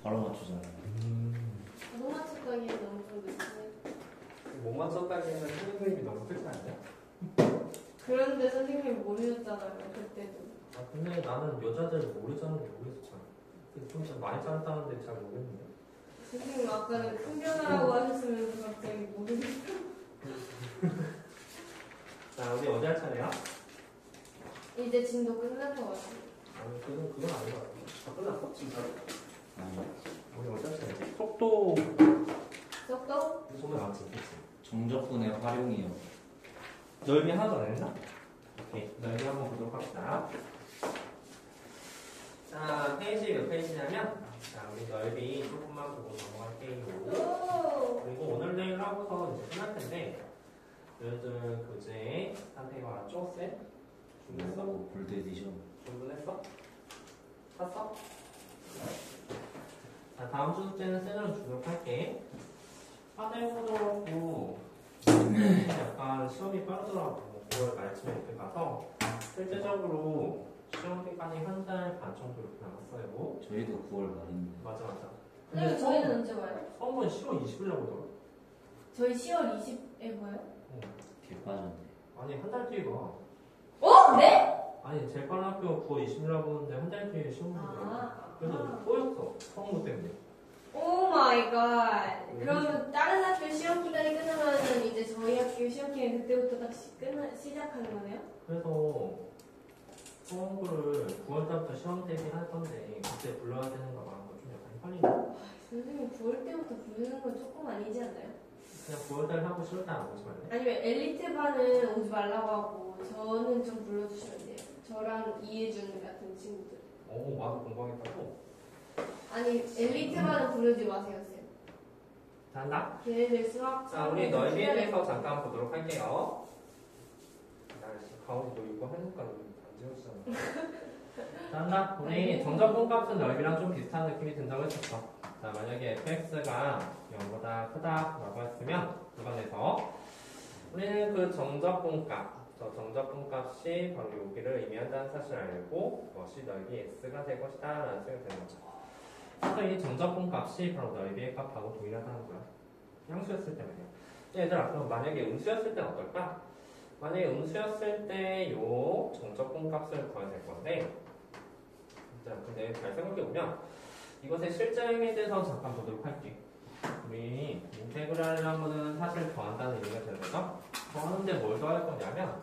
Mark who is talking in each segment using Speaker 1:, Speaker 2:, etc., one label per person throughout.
Speaker 1: 바로 맞추잖아요.
Speaker 2: 못 맞췄다기엔 너무 좀 늦지.
Speaker 3: 못 맞췄다기에는 틀린 그림이 너무 크지 않냐?
Speaker 2: 그런데 선생님이 모르셨잖아요, 그때도.
Speaker 3: 아 근데 나는 여자들 모르잖아요. 모르겠어. 좀 많이 잘랐다는데 잘 모르겠는데.
Speaker 2: 선생님 아까는 큰 변화라고 하셨으면서 갑자기 모르겠어요.
Speaker 3: 자 우리 어디 할 차례야?
Speaker 2: 이제 진도 끝날 것 같아요.
Speaker 3: 아니 그건 아닌 것 같아. 다 끝났어? 진짜로?
Speaker 1: 아니,
Speaker 3: 우리 어디 할 차례지? 속도
Speaker 2: 쏙쏙?
Speaker 3: 소문 나왔지? 그치?
Speaker 1: 정적분의 활용이요.
Speaker 3: 넓이 하나도 안 했나? 오케이 넓이 한번 보도록 합시다. 자 페이지 몇 페이지냐면 자 우리 넓이 조금만 보고 넘어갈게요.
Speaker 2: 오!
Speaker 3: 그리고 오늘 내일 하고서 이제 끝날 텐데 너희들 교재 상태가 왔죠? 셋? 준비했어?
Speaker 1: 볼드 에디션.
Speaker 3: 준비했어? 샀어? 자 다음 주 숙제는 셋으로 주도록 할게. 하대보도 그렇고 약간 시험이 빠르더라고. 9월 말쯤에 이렇게 가서 실제적으로 시험 기간이 한 달 반 정도 이렇게 남았어요.
Speaker 1: 저희도 9월 말인데.
Speaker 3: 맞아.
Speaker 2: 선생님 저희는 언제 와요?
Speaker 3: 수업은 10월 20일이라고 하더라.
Speaker 2: 저희 10월 20에 봐요?
Speaker 1: 개 빠졌네.
Speaker 3: 아니 한 달 뒤에 가.
Speaker 2: 어? 네?
Speaker 3: 아니 제일 빠른 학교 9월 20일이라고 하는데 한 달 뒤에 시험 보더라고. 그래서 꼬였어. 성공 때문에.
Speaker 2: 오 마이 갓. 그러면 다른 학교 시험 기간이 끝나면은 이제 저희 학교 시험 기간 그때부터 딱 시작하는 거네요?
Speaker 3: 그래서 수험고를 9월 달부터 시험 대비할 건데 그때 불러야 되는가 말한 거좀 약간 헷갈리네.
Speaker 2: 선생님 9월 때부터 부르는 건 조금 아니지 않나요?
Speaker 3: 그냥 9월 달 하고 싫을 때안 오지 말래.
Speaker 2: 아니면 엘리트 반은 오지 말라고 하고 저는 좀 불러주시면 돼요. 저랑 이해준 같은 친구들.
Speaker 3: 오, 와서 공부하겠다고?
Speaker 2: 아니 엘리트 반은 부르지 마세요, 쌤.
Speaker 3: 잘한다?
Speaker 2: 걔네들 수학.
Speaker 3: 자, 우리 넓이에 대해서 잠깐 보도록 할게요. 나 가온이 너 이거 하니까 안 지워지잖아. 잘한다? 우리 정적분 값은 넓이랑 좀 비슷한 느낌이 든다고 했었어. 자, 만약에 fx가 0보다 크다라고 했으면 그반에서 우리는 그 정적분 값, 저 정적분 값이 바로 여기를 의미한다는 사실을 알고 그것이 넓이 x가 될 것이다 라는 생각이 되는 거죠. 그래서 이 정적분 값이 바로 넓이의 값하고 동일하다는 거야. 양수였을 때 말이야. 얘들아, 그럼 만약에 음수였을 때는 어떨까? 만약에 음수였을 때 요 정적분 값을 구해야 될 건데, 자, 근데 잘 생각해보면 이것의 실제의미에 대해서 잠깐 보도록 할게. 우리 인테그랄이라는 거는 사실 더한다는 의미가 되는 거죠? 더하는데 뭘 더할 거냐면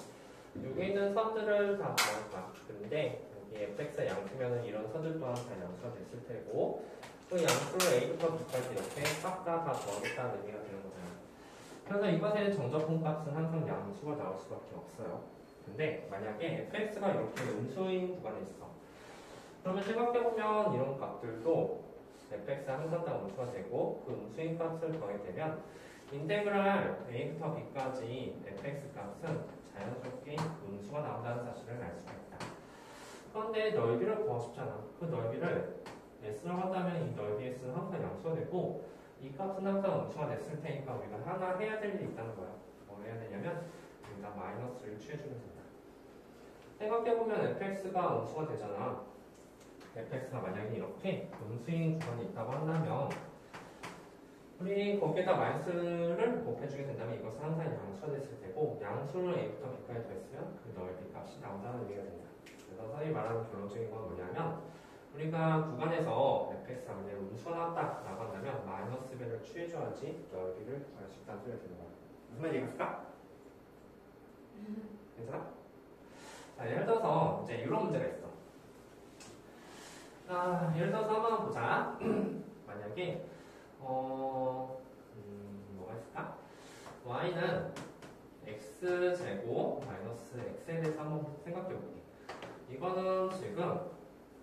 Speaker 3: 여기 있는 선들을 다 더할 거야. 근데 여기 fx의 양수면은 이런 선들 또한 다 양수가 됐을 테고 그 양수를 a부터 b까지 이렇게 싹 다 더하겠다는 의미가 되는 거잖아. 그래서 이것의 정적분 값은 항상 양수가 나올 수밖에 없어요. 근데 만약에 fx가 이렇게 음수인 구간에 있어. 그러면 생각해보면 이런 값들도 fx가 항상 다 음수가 되고 그 음수인 값을 더하게 되면 인테그랄 a부터 b까지 fx 값은 자연스럽게 음수가 나온다는 사실을 알 수가 있다. 그런데 넓이를 구하고 싶잖아. 그 넓이를 s라고 한다면 이 넓이 s는 항상 양수가 되고 이 값은 항상 음수가 됐을 테니까 우리가 하나 해야 될 일이 있다는 거야. 뭘 해야 되냐면 여기다 마이너스를 취해주면 된다. 생각해보면 fx가 음수가 되잖아. fx가 만약에 이렇게 음수인 구간이 있다고 한다면 우리 거기에다 마이너스를 곱해주게 된다면 이것은 항상 양수가 됐을 테고 양수를 a부터 b까지 더했으면 그 넓이 값이 나온다는 의미가 된다. 그래서 선생님이 말하는 결론적인 건 뭐냐면 우리가 구간에서 fx가 만약에 음수가 나왔다라고 한다면 마이너스 배를 취해줘야지 넓이를 구할 수 있다는 소리가 되는 거야. 무슨 말인지 이해갔을까? 괜찮아? 자, 예를 들어서 이제 이런 문제가 있어. 자, 예를 들어서 한번 보자. 만약에 뭐가 있을까? y는 x제곱 마이너스 x에 대해서 한번 생각해 볼게. 이거는 지금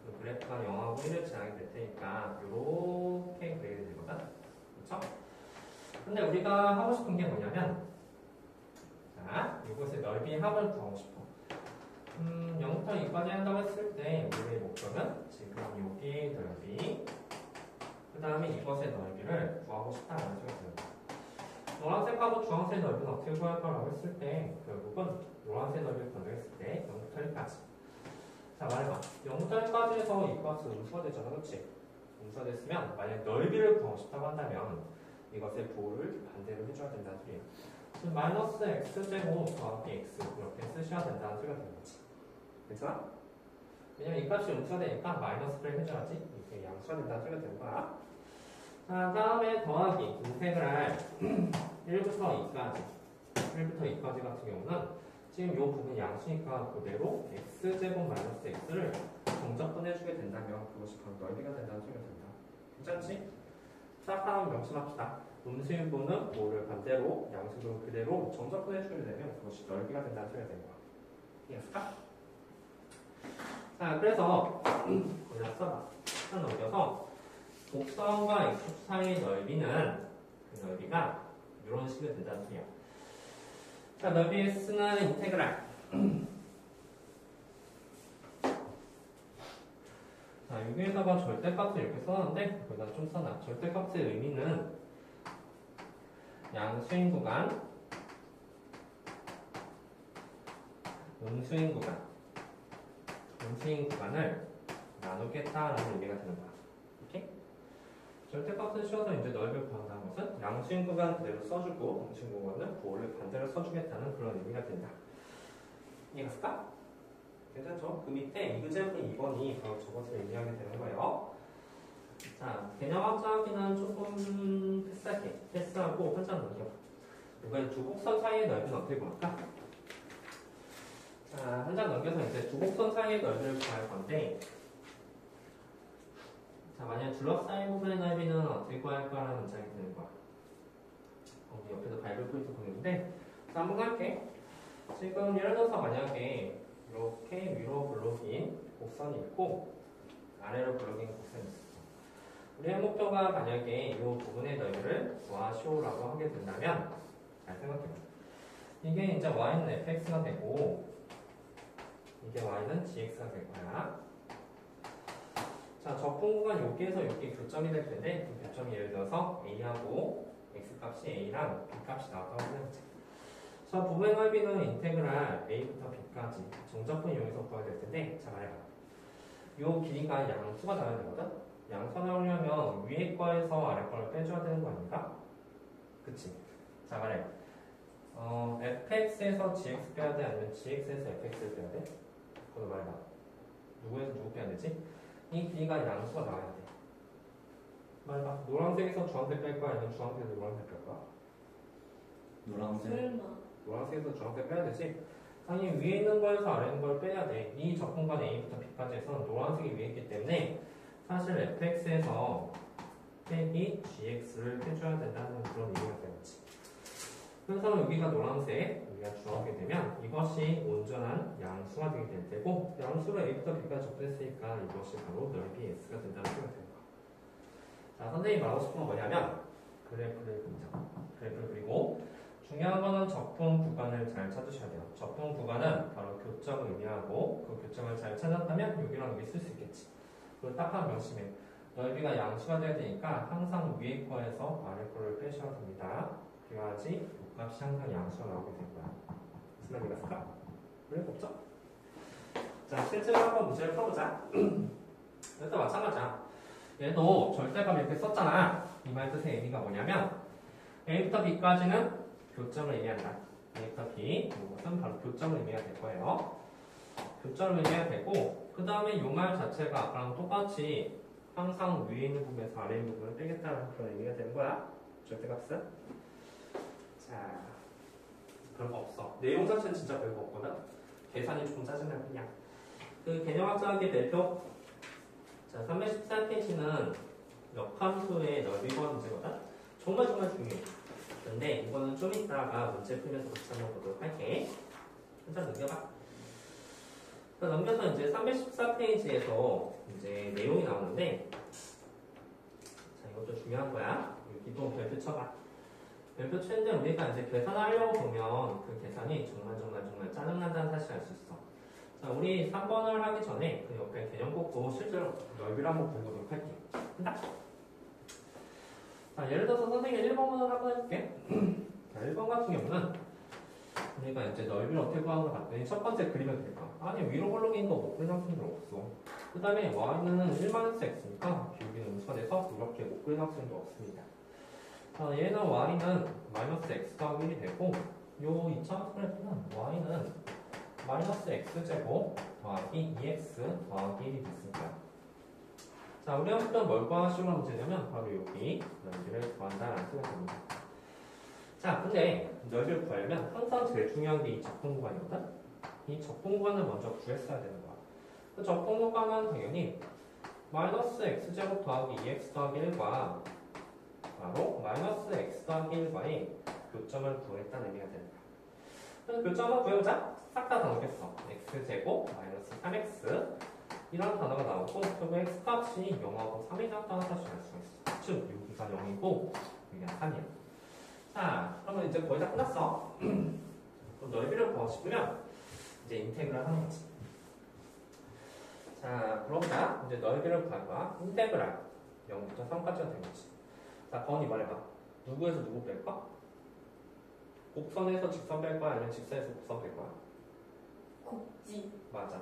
Speaker 3: 그 그래프가 0하고 1을 지나게 될 테니까 이렇게 그리게 되거든. 그렇죠? 근데 우리가 하고 싶은 게 뭐냐면 자, 이곳의 넓이의 합을 구하고 싶어. 0부터 2까지 한다고 했을 때 우리의 목표는 지금 여기 넓이 그 다음에 이것의 넓이를 구하고 싶다라는 생각이 듭니다. 노란색하고 주황색 넓이는 어떻게 구할까라고 했을 때 결국은 노란색 넓이를 변경했을 때 0부터 1까지. 자, 말해봐. 0부터 1까지에서 이 값은 음수가 되잖아, 그렇지? 음수됐으면 만약 넓이를 구하고 싶다고 한다면 이것의 부호를 반대로 해줘야 된다는 소리예요. 지금 마이너스 x제곱 더하기 x 이렇게 쓰셔야 된다는 소리가 되는 거지. 괜찮아? 왜냐면 이 값이 음수가 되니까 마이너스를 해줘야지 이게 양수가 된다는 소리가 되는 거야. 자, 다음에 더하기 인테그랄 1부터 2까지 1부터 2까지 같은 경우는 지금 이 부분 양수니까 그대로 x제곱 마이너스 x를 정적분해주게 된다면 그것이 바로 넓이가 된다는 소리가 된다. 괜찮지? 자, 다음 명심합시다. 음수인 부분은 뭐를 반대로 양수를 그대로 정적분해주게 되면 그것이 넓이가 된다는 소리가 되는 거야. 이해했을까? 자, 그래서 거기다 써봐. 하나 넘겨서 곡선과 x축 사이의 넓이는 그 넓이가 이런 식으로 된다는 소리야. 자, 넓이 x는 인테그랄. 자, 여기에다가 절대값을 이렇게 써놨는데 거기다 좀 써놔. 절대값의 의미는 양수인 구간, 음수인 구간, 음수인 구간을 나누겠다라는 의미가 되는 거야. 오케이? 절대값을 씌워서 이제 넓이를 구한다는 것은 양수인 구간 그대로 써주고 음수인 구간은 부호를 반대로 써주겠다는 그런 의미가 된다. 이해갔을까? 괜찮죠? 그 밑에 이그제분이 2번이 바로 저것을 의미하게 되는 거예요. 자, 개념 확장하기는 조금 패스하고 한 장 넘겨. 이번에 두 곡선 사이의 넓이는 어떻게 구할까? 자, 한 장 넘겨서 이제 두 곡선 사이의 넓이를 구할 건데, 자, 만약 둘러싸인 부분의 넓이는 어떻게 구할까라는 문장이 되는 거야. 옆에서 바이블 포인트 보내는데, 자, 한번 할게. 지금 예를 들어서 만약에 이렇게 위로 블록인 곡선이 있고 아래로 블록인 곡선이 있어. 우리의 목표가 만약에 이 부분의 넓이를 구하시오라고 하게 된다면 잘 생각해봐. 이게 이제 y는 fx가 되고 이게 y는 gx가 될 거야. 자, 적분 구간 여기에서 여기 교점이 될 텐데 그 교점이 예를 들어서 a하고 x값이 a랑 b값이 나왔다고 생각해보자. 자, 부분의 넓이는 인테그랄 a부터 b까지 정적분 이용해서 구해야 될 텐데, 자, 말해봐. 요 길이가 양수가 나와야 되거든? 양수가 나오려면 위에 거에서 아래 거를 빼줘야 되는 거 아닌가? 그치? 자, 말해봐. fx에서 gx 빼야 돼? 아니면 gx에서 fx를 빼야 돼? 그거 말해봐. 누구에서 누구 빼야 되지? 이 길이가 양수가 나와야 돼. 말해봐. 노란색에서 주황색 뺄 거야? 아니면 주황색에서 노란색 뺄 거야?
Speaker 1: 노란색.
Speaker 2: 설마.
Speaker 3: 노란색에서 주황색 빼야 되지? 아니, 위에 있는 거에서 아래 있는 걸 빼야 돼. 이 적분간 A부터 B까지 해서는 노란색이 위에 있기 때문에 사실 fx에서 빼기 gx를 해줘야 된다는 그런 의미가 되겠지. 그래서 여기가 노란색, 여기가 주황색이 되면 이것이 온전한 양수가 되게 될 테고 양수로 A부터 B까지 접근했으니까 이것이 바로 넓이 S가 된다는 소리가 되는 거야. 자, 선생님이 말하고 싶은 건 뭐냐면 그래프를 그리자. 그래프를 그리고 중요한 거는 적분 구간을 잘 찾으셔야 돼요. 적분 구간은 바로 교점을 의미하고 그 교점을 잘 찾았다면 여기랑 여기 쓸 수 있겠지. 그리고 딱 한 명심해. 넓이가 양수가 돼야 되니까 항상 위에 거에서 아래 거를 빼셔야 됩니다. 그래야지 이 값이 항상 양수가 나오게 될 거야. 무슨 말인가 쓸까? 그래, 없죠? 자, 실제로 한번 문제를 풀어보자. 일단 마찬가지야. 얘도 절대값 이렇게 썼잖아. 이 말 뜻의 의미가 뭐냐면 A부터 B까지는 교점을 의미한다. A부터 B, 이것은 바로 교점을 의미가 될 거예요. 교점을 의미가 되고 그 다음에 이 말 자체가 아까랑 똑같이 항상 위에 있는 부분에서 아래 있는 부분을 빼겠다는 그런 의미가 되는 거야. 절대값은. 자, 별거 없어. 내용 자체는 진짜 별거 없거든. 계산이 조금 짜증날 뿐이야. 그 개념 확장하기 대표. 자, 314페이지는 역함수의 넓이과 문제거든. 정말 중요해. 근데 이거는 좀 이따가 문제 풀면서 같이 한번 보도록 할게. 한장 넘겨봐. 넘겨서 이제 314페이지에서 이제 내용이 나오는데, 자, 이것도 중요한 거야. 여기도 별표 쳐봐. 별표 치는데 우리가 이제 계산하려고 보면 그 계산이 정말 짜증난다는 사실 알 수 있어. 자, 우리 3번을 하기 전에 그 옆에 개념 꽂고 실제로 넓이를 한번 보도록 할게. 한다. 자, 예를 들어서 선생님이 1번을 한번 해볼게. 자, 1번 같은 경우는 우리가 이제 넓이를 어떻게 구하는 거 봤더니 첫 번째 그리면 될까? 아니, 위로 블록인 거 못 그린 학생들 없어. 그 다음에 y는 1-x니까 여기는 문선에서 이렇게 못 그린 학생도 없습니다. 자, 얘는 y는 마이너스 x 더하기 1이 되고 요 2차 그래프는 y는 마이너스 x제곱 더하기 2x 더하기 1이 됐습니다. 자, 우리 학교는 뭘 구하시는 문제냐면 바로 여기 넓이를 구한다라는 소리가 됩니다. 자, 근데 넓이를 구하려면 항상 제일 중요한 게 이 적분 구간이거든? 이 적분 구간을 먼저 구했어야 되는 거야. 그 적분 구간은 당연히 마이너스 x제곱 더하기 2x 더하기 1과 바로 마이너스 x 더하기 1과의 교점을 구했다는 의미가 되는 거야. 그래서 교점을 구해보자. 싹 다 나오겠어. x제곱 마이너스 3x 이런 단어가 나오고 결국 x값이 0하고 3이 같다는 사실을 알 수가 있어. 즉 여기가 0이고 여기가 3이야. 자, 그러면 이제 거의 다 끝났어. 그럼 넓이를 구하고 싶으면 이제 인테그랄 하는 거지. 자, 그러자 이제 넓이를 구할 거야. 인테그랄 0부터 3까지가 된 거지. 자, 건이 말해봐. 누구에서 누구 뺄까? 곡선에서 직선 뺄 거야? 아니면 직선에서 곡선 뺄 거야?
Speaker 2: 곡지.
Speaker 3: 맞아.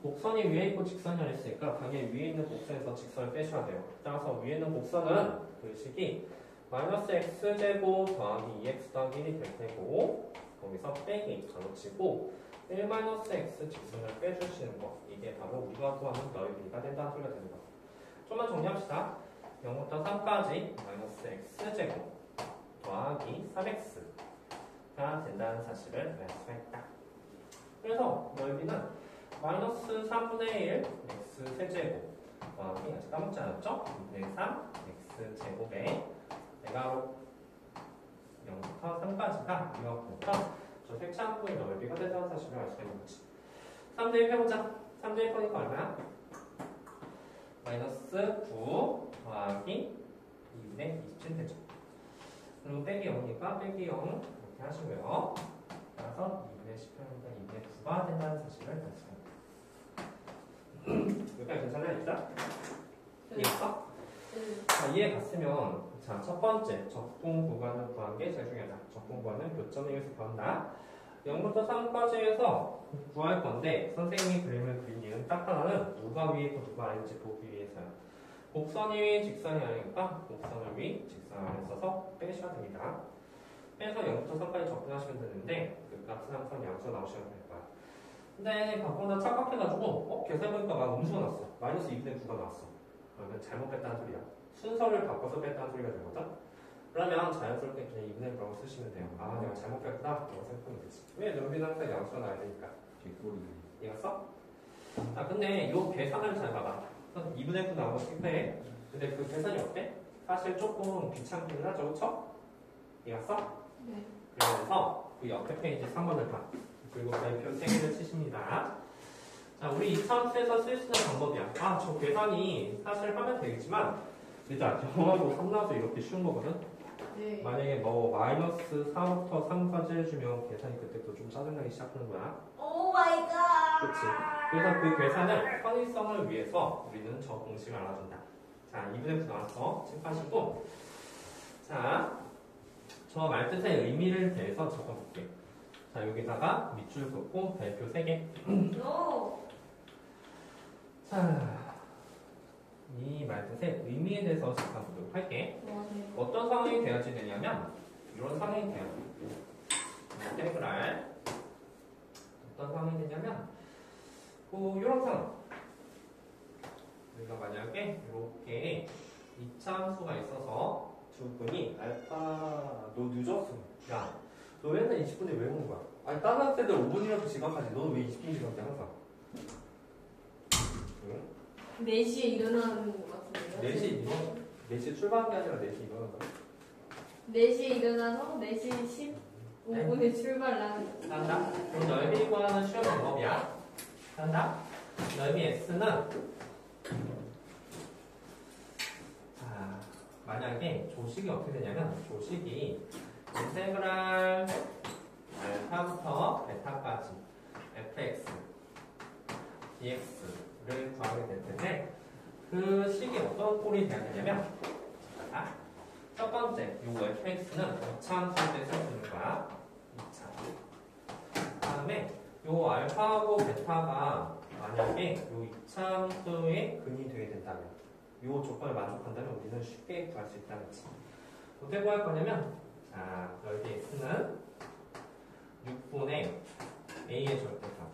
Speaker 3: 곡선이 위에 있고 직선이 아래 있으니까 당연히 위에 있는 곡선에서 직선을 빼셔야 돼요. 따라서 위에 있는 곡선은 그 식이 마이너스 x제곱 더하기 2x 더하기 1이 될 테고 거기서 빼기 가로치고 1 마이너스 x 직선을 빼주시는 거. 이게 바로 우리가 구하는 넓이가 된다는 소리가 되는 거. 좀만 정리합시다. 0부터 3까지 마이너스 x제곱 더하기 3x가 된다는 사실을 알 수가 있다. 그래서 넓이는 마이너스 3분의 1 x 세제곱 더하기 아직 까먹지 않았죠? 2분의 3 x 제곱에 대괄호 0부터 3까지가 이거부터 저 색채함수의 넓이가 된다는 사실을 알 수가 있는 거지. 3대1 해보자. 3대1 보니까 얼마야? 마이너스 9 더하기 2분의 27 되죠. 그리고 빼기 0이니까 빼기 0 이렇게 하시고요. 따라서 2분의 18보다 2분의 9가 된다는 사실을 알 수가 있습니다. 여기까지 괜찮아요, 일단? 이해했어? 자, 이해 갔으면 자, 첫 번째 적분 구간을 구한 게 제일 중요하다. 적분 구간은 교점에 의해서 구한다. 0부터 3까지 해서 구할 건데 선생님이 그림을 그린 이유는 딱 하나는 누가 위에 있고 누가 아래인지 보기 위해서요. 곡선이 위, 직선이 아래니까 곡선을 위, 직선 아래 써서 빼셔야 됩니다. 빼서 0부터 3까지 접근하시면 되는데 그 값은 항상 양수가 나오시면 될 거야. 근데 바꾸다 착각해가지고 계산해보니까 막 음수가 났어. 마이너스 2분의 9가 나왔어. 그러면 잘못 뺐다는 소리야. 순서를 바꿔서 뺐다는 소리가 되거든. 그러면 자연스럽게 그냥 2분의 9라고 쓰시면 돼요. 아, 내가 잘못 뺐구나 라고 생각하면 되지. 왜? 넓이는 항상 양수가 나야 되니까.
Speaker 1: 뒷골이.
Speaker 3: 이해갔어? 자, 근데 요 계산을 잘 봐봐. 2분의 9 나오고 실패해. 근데 그 계산이 어때? 사실 조금 귀찮긴 하죠, 그쵸? 이해갔어?
Speaker 2: 네.
Speaker 3: 그러면서 그 옆에 페이지 3번을 봐. 그리고 별표 3개를 치십니다. 자, 우리 이차함수에서 쓸 수 있는 방법이야. 아, 저 계산이 사실 하면 되겠지만 일단 0하고 3 나와서 이렇게 쉬운 거거든?
Speaker 2: 네.
Speaker 3: 만약에 뭐 마이너스 4부터 3까지 해주면 계산이 그때부터 좀 짜증나기 시작하는 거야.
Speaker 2: 오 마이 갓.
Speaker 3: 그치? 그래서 그 계산을 편의성을 위해서 우리는 저 공식을 알아준다. 자, 2분의 9 나왔어. 체크하시고. 자, 저 말뜻의 의미를 대해서 적어볼게요. 자, 여기다가 밑줄 긋고 별표 3개.
Speaker 2: 오.
Speaker 3: 자, 이 말뜻의 의미에 대해서 잠깐보도록 할게.
Speaker 2: 와, 네.
Speaker 3: 어떤 상황이 돼야지 되냐면 이런 상황이 돼요. 인테그랄 어떤 상황이 되냐면 이런 상황. 우리가 만약에 이렇게 2차 함수가 있어서 두 분이 알파 너 늦었어. 야, 너 맨날 20분에 왜 오는 거야? 아니 다른 학생들 5분이라도 지각하지. 너는 왜 20분 지각해 항상? 응?
Speaker 2: 4시에 일어나는 것 같은데요?
Speaker 3: 4시 출발한 게 아니라 4시 일어나는 거야.
Speaker 2: 4시에 일어나서 4시 15분에 출발하는 거.
Speaker 3: 한다? 그럼 넓이 구하는 쉬운 방법이야. 한다? 넓이 x는 자, 만약에 조식이 어떻게 되냐면 조식이 인테그랄 알파부터 베타까지 fx dx를 구하게 될 텐데 그 식이 어떤 꼴이 돼야 되냐면 자, 첫 번째 요 fx는 2차 함수일 때 쓸 수 있는 거야. 2차. 다음에 요 알파하고 베타가 만약에 요 2차 함수의 근이 되게 된다면 이 조건을 만족한다면 우리는 쉽게 구할 수 있다는 거지. 어떻게 구할 거냐면, 자, 여기 x는 6분의 a의 절대값.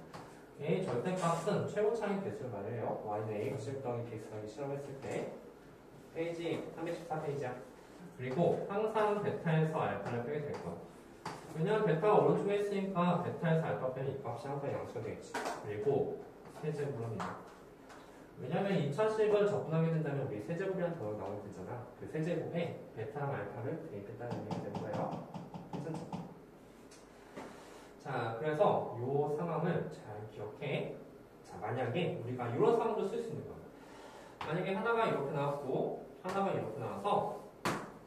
Speaker 3: a의 절대값은 최고차의 개수를 말해요. y는 a가 실 더하기 bx 더하기 실험했을 때. 페이지 314페이지야. 그리고 항상 베타에서 알파를 빼게 될 거야. 왜냐면 베타가 오른쪽에 있으니까 베타에서 알파 빼면 이 값이 항상 양수가 되겠지. 그리고 세제곱입니다. 왜냐면 2차식을 접근하게 된다면 우리 세제곱이라는 단어가 나오게 되잖아. 그 세제곱에 베타랑 알파를 대입했다는 얘기가 되는 거예요. 괜찮죠? 자, 그래서 이 상황을 잘 기억해. 자, 만약에 우리가 이런 상황도 쓸 수 있는 거야. 만약에 하나가 이렇게 나왔고 하나가 이렇게 나와서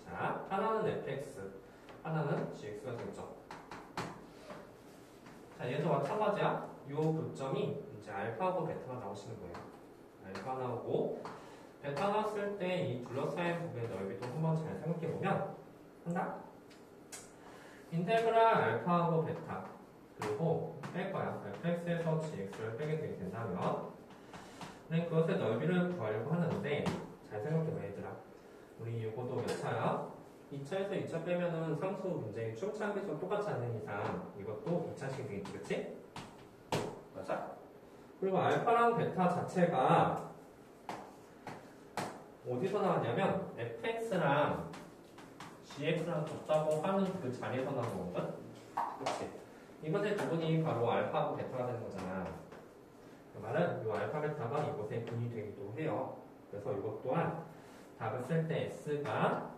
Speaker 3: 자, 하나는 fx, 하나는 gx가 되죠. 자, 얘도 마찬가지야. 이 교점이 이제 알파하고 베타가 나오시는 거예요. 알파 나오고 베타 나왔을 때 이 둘러싸인 부분의 넓이도 한번 잘 생각해 보면 한다. 인테그랄 알파하고 베타 그리고 뺄 거야. fx에서 gx를 빼게 되게 된다면 우리는 그것의 넓이를 구하려고 하는데 잘 생각해봐 얘들아. 우리 이거도 몇 차야? 2차에서 2차 빼면은 상수 문제의 충차계수가 똑같지 않은 이상 이것도 2차식이 되겠지, 그치? 맞아? 그리고 알파랑 베타 자체가 어디서 나왔냐면 fx랑 gx랑 곱자고 하는 그 자리에서 나온 거거든? 그치? 이것의 부분이 바로 알파하고 베타가 되는 거잖아. 그 말은 이 알파 베타가 이것의 근이 되기도 해요. 그래서 이것 또한 답을 쓸 때 s가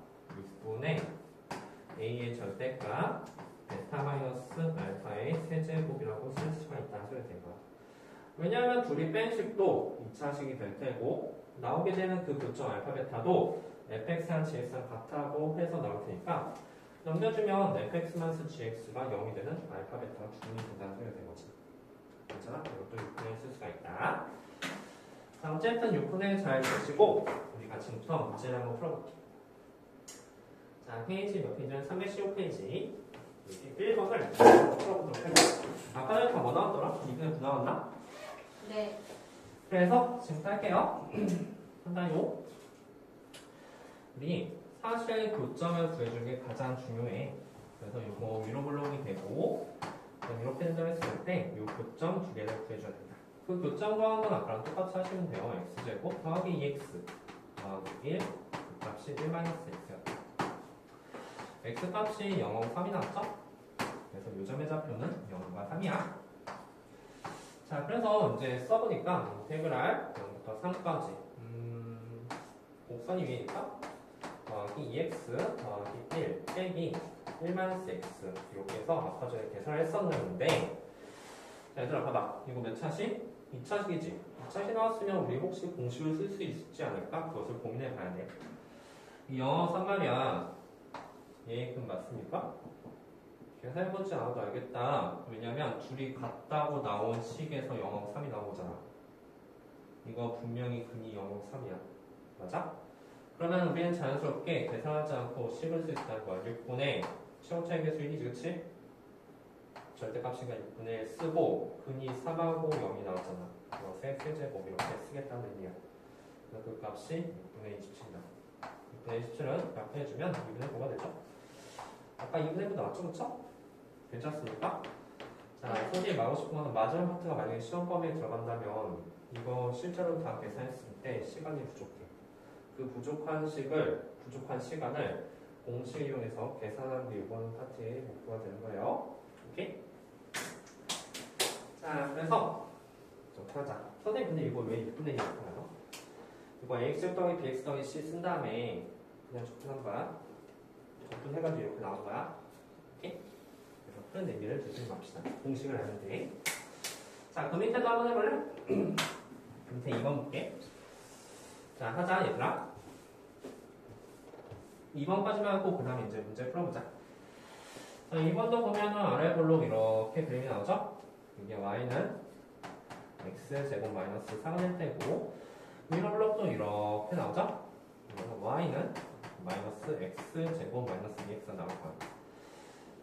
Speaker 3: 6분의 a의 절대값 베타 마이너스 알파의 세제곱이라고 쓸 수가 있다는 소리가 된 거야. 왜냐하면 둘이 뺀 식도 2차식이 될 테고 나오게 되는 그 교점 알파 베타도 fx랑 gx랑 같다고 해서 나올 테니까 넘겨주면 fx-gx가 0이 되는 알파 베타가 주문이 된다는 소리가 된 거지. 괜찮아? 이것도 6분의 쓸 수가 있다. 자, 어쨌든 6분의 잘 보시고 우리가 지금부터 문제를 한번 풀어볼게. 자, 페이지 몇 페이지는 315페이지 1번을 풀어보도록 할게요. 아까 전에 다 뭐 나왔더라? 2분의 9 나왔나?
Speaker 2: 네.
Speaker 3: 그래서 지금부터 할게요. 한다요. 우리 사실 교점을 구해주는 게 가장 중요해. 그래서 이거 위로 블록이 되고 이렇게 된다고 했을 때 이 교점 두 개를 구해줘야 된다. 그 교점 구하는 건 아까랑 똑같이 하시면 돼요. x제곱 더하기 2x 더하기 1 그 값이 1-x였다. x 값이 0하고 3이 나왔죠? 그래서 요점의 좌표는 0과 3이야. 자, 그래서 이제 써보니까 인테그랄 0부터 3까지 곡선이 위에니까 더하기 2x 더하기 1 빼기 1-x 이렇게 해서 아까 전에 계산을 했었는데 자, 얘들아 봐봐. 이거 몇 차식? 2차식이지. 2차식 나왔으면 우리 혹시 공식을 쓸 수 있지 않을까? 그것을 고민해 봐야 돼. 이 영어 3말이야. 얘만큼 맞습니까? 계산해보지 않아도 알겠다. 왜냐면 둘이 같다고 나온 식에서 0하고 3이 나온 거잖아. 이거 분명히 근이 0하고 3이야. 맞아? 그러면 우리는 자연스럽게 계산하지 않고 식을 쓸 수 있다는 거야. 6분의 최고차의 개수 1이지, 그치? 절대값이니까 6분의 1 쓰고 근이 3하고 0이 나왔잖아. 이것의 세제곱 이렇게 쓰겠다는 의미야. 그래서 그 값이 6분의 27이다. 6분의 27은 약분해주면 2분의 9가 되죠? 아까 2분의 9 나왔죠, 그쵸? 괜찮습니까? 자, 선생님이 말하고 싶은 거는 마지막 파트가 만약에 시험 범위에 들어간다면 이거 실제로 다 계산했을 때 시간이 부족해. 그 부족한 시간을 공식을 이용해서 계산하는 게 이번 파트의 목표가 되는 거예요. 오케이? 자, 그래서 이렇게 하자. 선생님 근데 이거 왜 6분의 1 이렇게 하나요? 이거 ax 더하기 bx 더하기 c 쓴 다음에 그냥 접근한 거야. 접근해가지고 이렇게 나온 거야. 오케이? 그래서 그런 의미를 조심히 맙시다. 공식을 하는데. 자, 그 밑에도 한번 해볼래? 밑에 2번 볼게. 자, 하자, 얘들아. 2번까지만 하고, 그 다음에 이제 문제 풀어보자. 자, 2번도 보면은 아래 블록 이렇게 그림이 나오죠? 이게 y는 x제곱 마이너스 4가 될 테고, 위로 블록도 이렇게 나오죠? 그래서 y는 마이너스 x제곱 마이너스 2x가 나올 거야.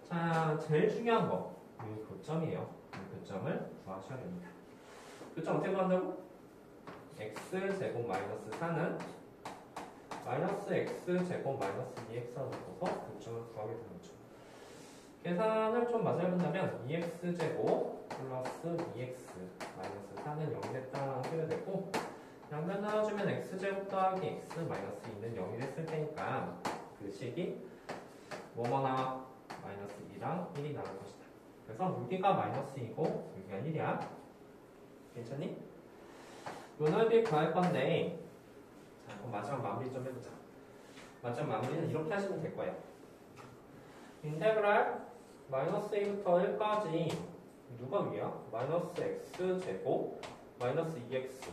Speaker 3: 자, 제일 중요한 거, 이 교점이에요. 이 교점을 구하셔야 됩니다. 교점 어떻게 구한다고? x제곱 마이너스 4는 마이너스 x제곱 마이너스 2x를 넣어서 교점을 구하게 되는 거죠. 계산을 좀 마저 해본다면 2x제곱 플러스 2x 마이너스 4는 0이 됐다 하게 되고 양변 나눠주면 x제곱 더하기 x 마이너스 2는 0이 됐을 테니까 그 식이 뭐뭐 나와? 마이너스 2랑 1이 나올 것이다. 그래서 여기가 마이너스 2고 여기가 1이야. 괜찮니? 요 넓이 구할 건데 자, 그럼 마지막 마무리 좀 해보자. 마지막 마무리는 이렇게 하시면 될 거예요. 인테그랄 마이너스 2부터 1까지 누가 위야? 마이너스 x제곱 마이너스 2x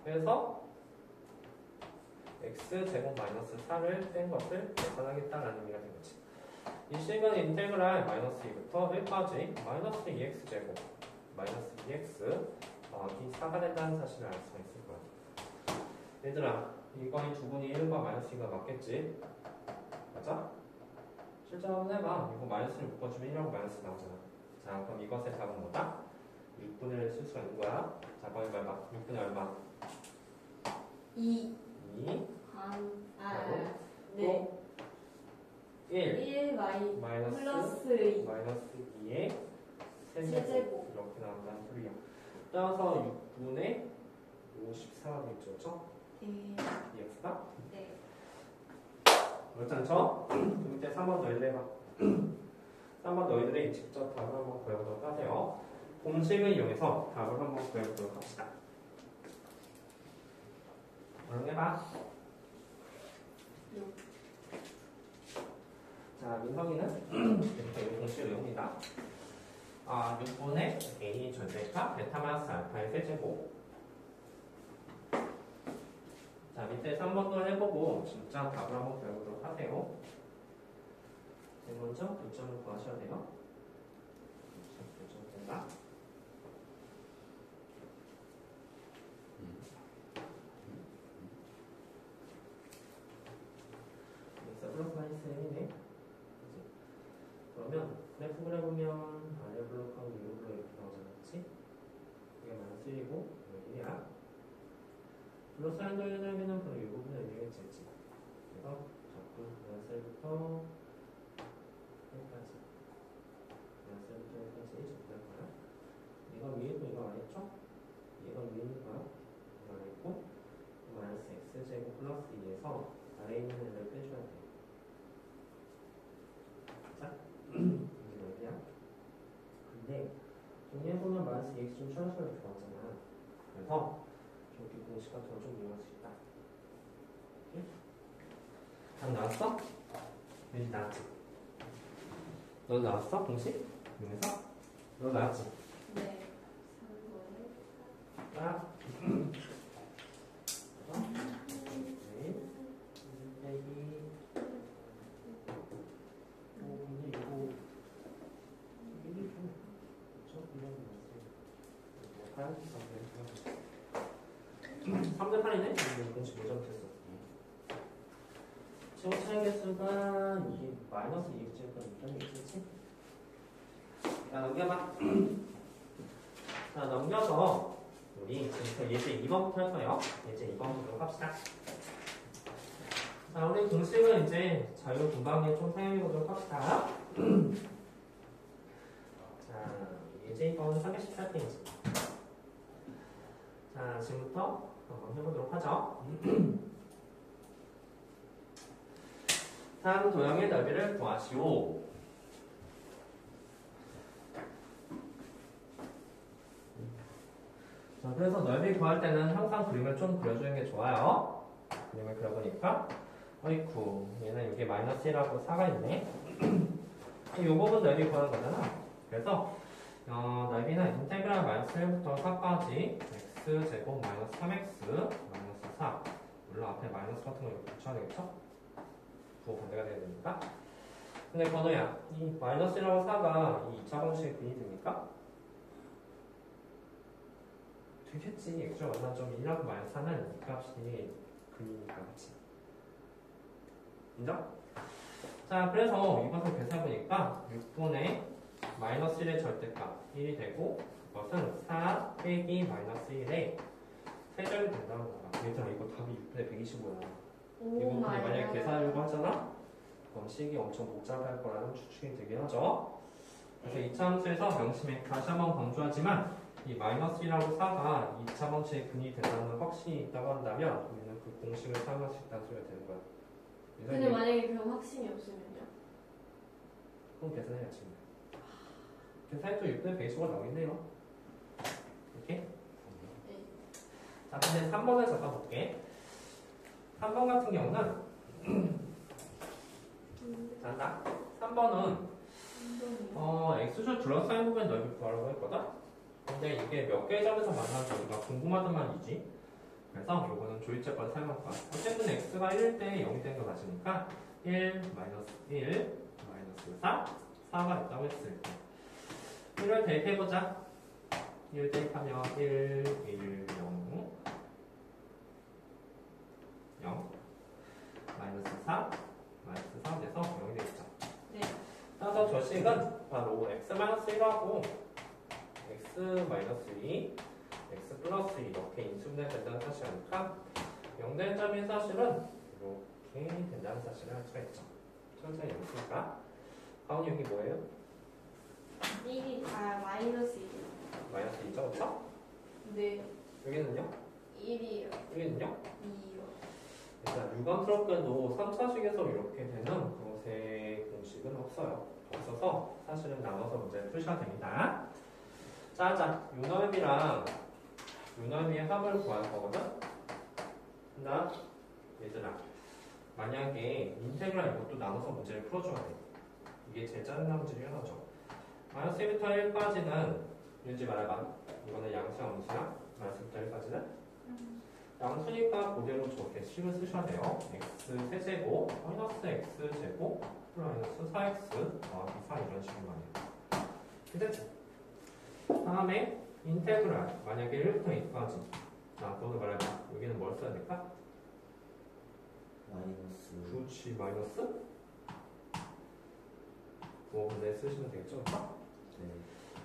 Speaker 3: 그래서 x제곱 마이너스 4를 뺀 것을 계산하겠다라는 의미가 된 거지. 이 식은 인테그랄 마이너스 2부터 1까지 마이너스 2x제곱 마이너스 2x 더하기 4가 된다는 사실을 알 수가 있을 거야. 얘들아 이거의 두분이 1과 마이너스 2가 맞겠지? 맞아? 실제로 한번 해봐. 이거 마이너스를 묶어주면 1하고 마이너스 나오잖아. 자 그럼 이것의 답은 뭐다? 6분의 1을 쓸 수가 있는 거야. 자 거기 봐봐. 6분의 얼마?
Speaker 2: 2
Speaker 3: 2
Speaker 2: 네.
Speaker 3: 1
Speaker 2: 1
Speaker 3: 마이너스
Speaker 2: 플러스 2
Speaker 3: 마이너스 2의
Speaker 2: 세제곱.
Speaker 3: 세제곱 이렇게 나온다는 소리야. 따라서 6분의 54가 되겠죠. 그렇죠?
Speaker 2: 네.
Speaker 3: EX가?
Speaker 2: 네.
Speaker 3: 그렇지 않죠? 그 밑에 3번 너희들 해봐. 3번 너희들이 직접 답을 한번 구해보도록 하세요. 공식을 이용해서 답을 한번 구해보도록 합시다. 얼른 해봐. 자, 민성이는 이렇게 이 공식을 이용합니다. 6분의 a 절대값 베타 마이너스 알파의 세제곱. 자, 밑에 3번도 해보고 진짜 답을 한번 배워보도록 하세요. 먼저 교점을 구하셔야 돼요. 교점 된다. 플러스 마이너스 1이네. 그러면 그래프를 해보면 아래 블록하고 위로 블록 이렇게 나오잖아. 그치? 이게 마이너스 1이고 이게 1이야. 블록사인 돌려내면 그럼 이 부분을 의미했지. 그래서 적분 마이너스 1부터 1까지 마이너스 1부터 1까지 적분할 거야. 얘가 위에 있고 이거 아래 있죠? 얘가 위에 있는 거야. 이거 아래 있고 마이너스 x제곱 플러스 2에서 아래에 있는 애를 빼줘야 돼. 자, 이게 넓이야. 근데 정리해보면 마이너스 2x 좀 슈얼슈얼 들어가잖아. 그래서 저기 공식 같은 거 좀 이용할 수 있다. 응? 답 나왔어? 여기 나왔지? 너 나왔어? 공식? 이용해서? 너 나왔지?
Speaker 2: 네.
Speaker 3: 자, 삼 3대 8이네? 공식 뭐 잘못했어? 최고 차이 개수가 이게 마이너스 2x니까 6점이겠지? 자, 넘겨봐. 자, 넘겨서 우리 지금부터 예제 2번부터 할 거예요. 예제 2번 보도록 합시다. 자, 우리 공식을 이제 자유분방에 좀 사용해 보도록 합시다. 자, 예제 2번 318페이지. 자, 지금부터 한번 해보도록 하죠. 다음 도형의 넓이를 구하시오. 자, 그래서 넓이 구할 때는 항상 그림을 좀 그려주는 게 좋아요. 그림을 그려보니까 어이쿠 얘는 여기 마이너스 1하고 4가 있네. 이 부분 넓이 구하는 거잖아. 그래서 넓이는 인테그랄 마이너스 1부터 4까지 x제곱 마이너스 3x 마이너스 4 물론 앞에 마이너스 같은 거 이렇게 붙여야 되겠죠? 부호 반대가 돼야 되니까. 근데 건우야 이 마이너스 1하고 4가 이 2차 공식에 근이 됩니까? 되겠지. x가 만난 점 1하고 마이너스 4는 이 값이 근이니까 그치? 인정? 자, 그래서 이것을 계산해보니까 6분의 마이너스 1의 절대값 1이 되고 그것은 4 빼기 마이너스 1의 세절이 된다는 거야. 얘들아 이거 답이 6분의 125야. 이 부분이
Speaker 2: 마이
Speaker 3: 만약에
Speaker 2: 갓.
Speaker 3: 계산하려고 하잖아? 그럼 식이 엄청 복잡할 거라는 추측이 되긴 하죠. 그래서 2차 함수에서 명심해. 다시 한번 강조하지만 이 마이너스 1하고 4가 2차 함수의 근이 된다는 확신이 있다고 한다면 우리는 그 공식을 사용할 수 있다는 소리가 되는 거야. 그래서
Speaker 2: 근데 만약에 그런 확신이 없으면요?
Speaker 3: 그럼 계산해야지. 계산해도 6분의 배수가 나오겠네요. 이렇게?
Speaker 2: 네.
Speaker 3: 자, 근데 3번을 잠깐 볼게. 3번 같은 경우는 잔다. 3번은 x축 둘러싸인 부분의 넓이 구하라고 했거든? 근데 이게 몇 개의 점에서 만나는지 우리가 궁금하단 말이지. 그래서 요거는 조이체권 사용할 거야. 어쨌든 x가 1일 때 0이 된 거 맞으니까 1, 마이너스 1, 마이너스 4, 4가 있다고 했을 때 1을 대입해보자. 1 대입하면 1, 1, 0, 0 마이너스 4, 마이너스 3 돼서 0이 되겠죠.
Speaker 2: 네.
Speaker 3: 따라서 저 식은 바로 x-1하고 x-2, x 플러스 2 이렇게 인수분해 된다는 사실이니까 0 된 점의 사실은 이렇게 된다는 사실을 알 수가 있죠. 천천히 읽으니까 가운이 여기 뭐예요?
Speaker 2: 1이 마이너스 1.
Speaker 3: 마이너스 2죠, 그렇죠?
Speaker 2: 네.
Speaker 3: 여기는요?
Speaker 2: 1이요.
Speaker 3: 여기는요?
Speaker 2: 2요.
Speaker 3: 일단 유감스럽게도 3차식에서 이렇게 되는 그것의 공식은 없어요. 없어서 사실은 나눠서 문제를 푸셔야 됩니다. 자, 유너맵이랑 유너맵의 합을 구할 거거든? 나 얘들아, 만약에 인테그랄 이것도 나눠서 문제를 풀어줘야 돼. 이게 제일 짜증나는 문제 중에 하나죠. 마이너스 1부터 1까지는 이러지 말아봐. 이거는 양수 함수야. 마이너스 1부터 1까지는 양수니까 그대로 저렇게 식을 쓰셔야 돼요. x 세제곱 마이너스 x 제곱 플러스 4x 더하기 4 이런 식인 거 아니에요. 됐지? 다음에 인테그랄 만약에 1부터 2까지 너도 말해봐. 여기는 뭘 써야 될까?
Speaker 1: 마이너스
Speaker 3: 그렇지, 마이너스 5분의 쓰시면 되겠죠?
Speaker 1: 네.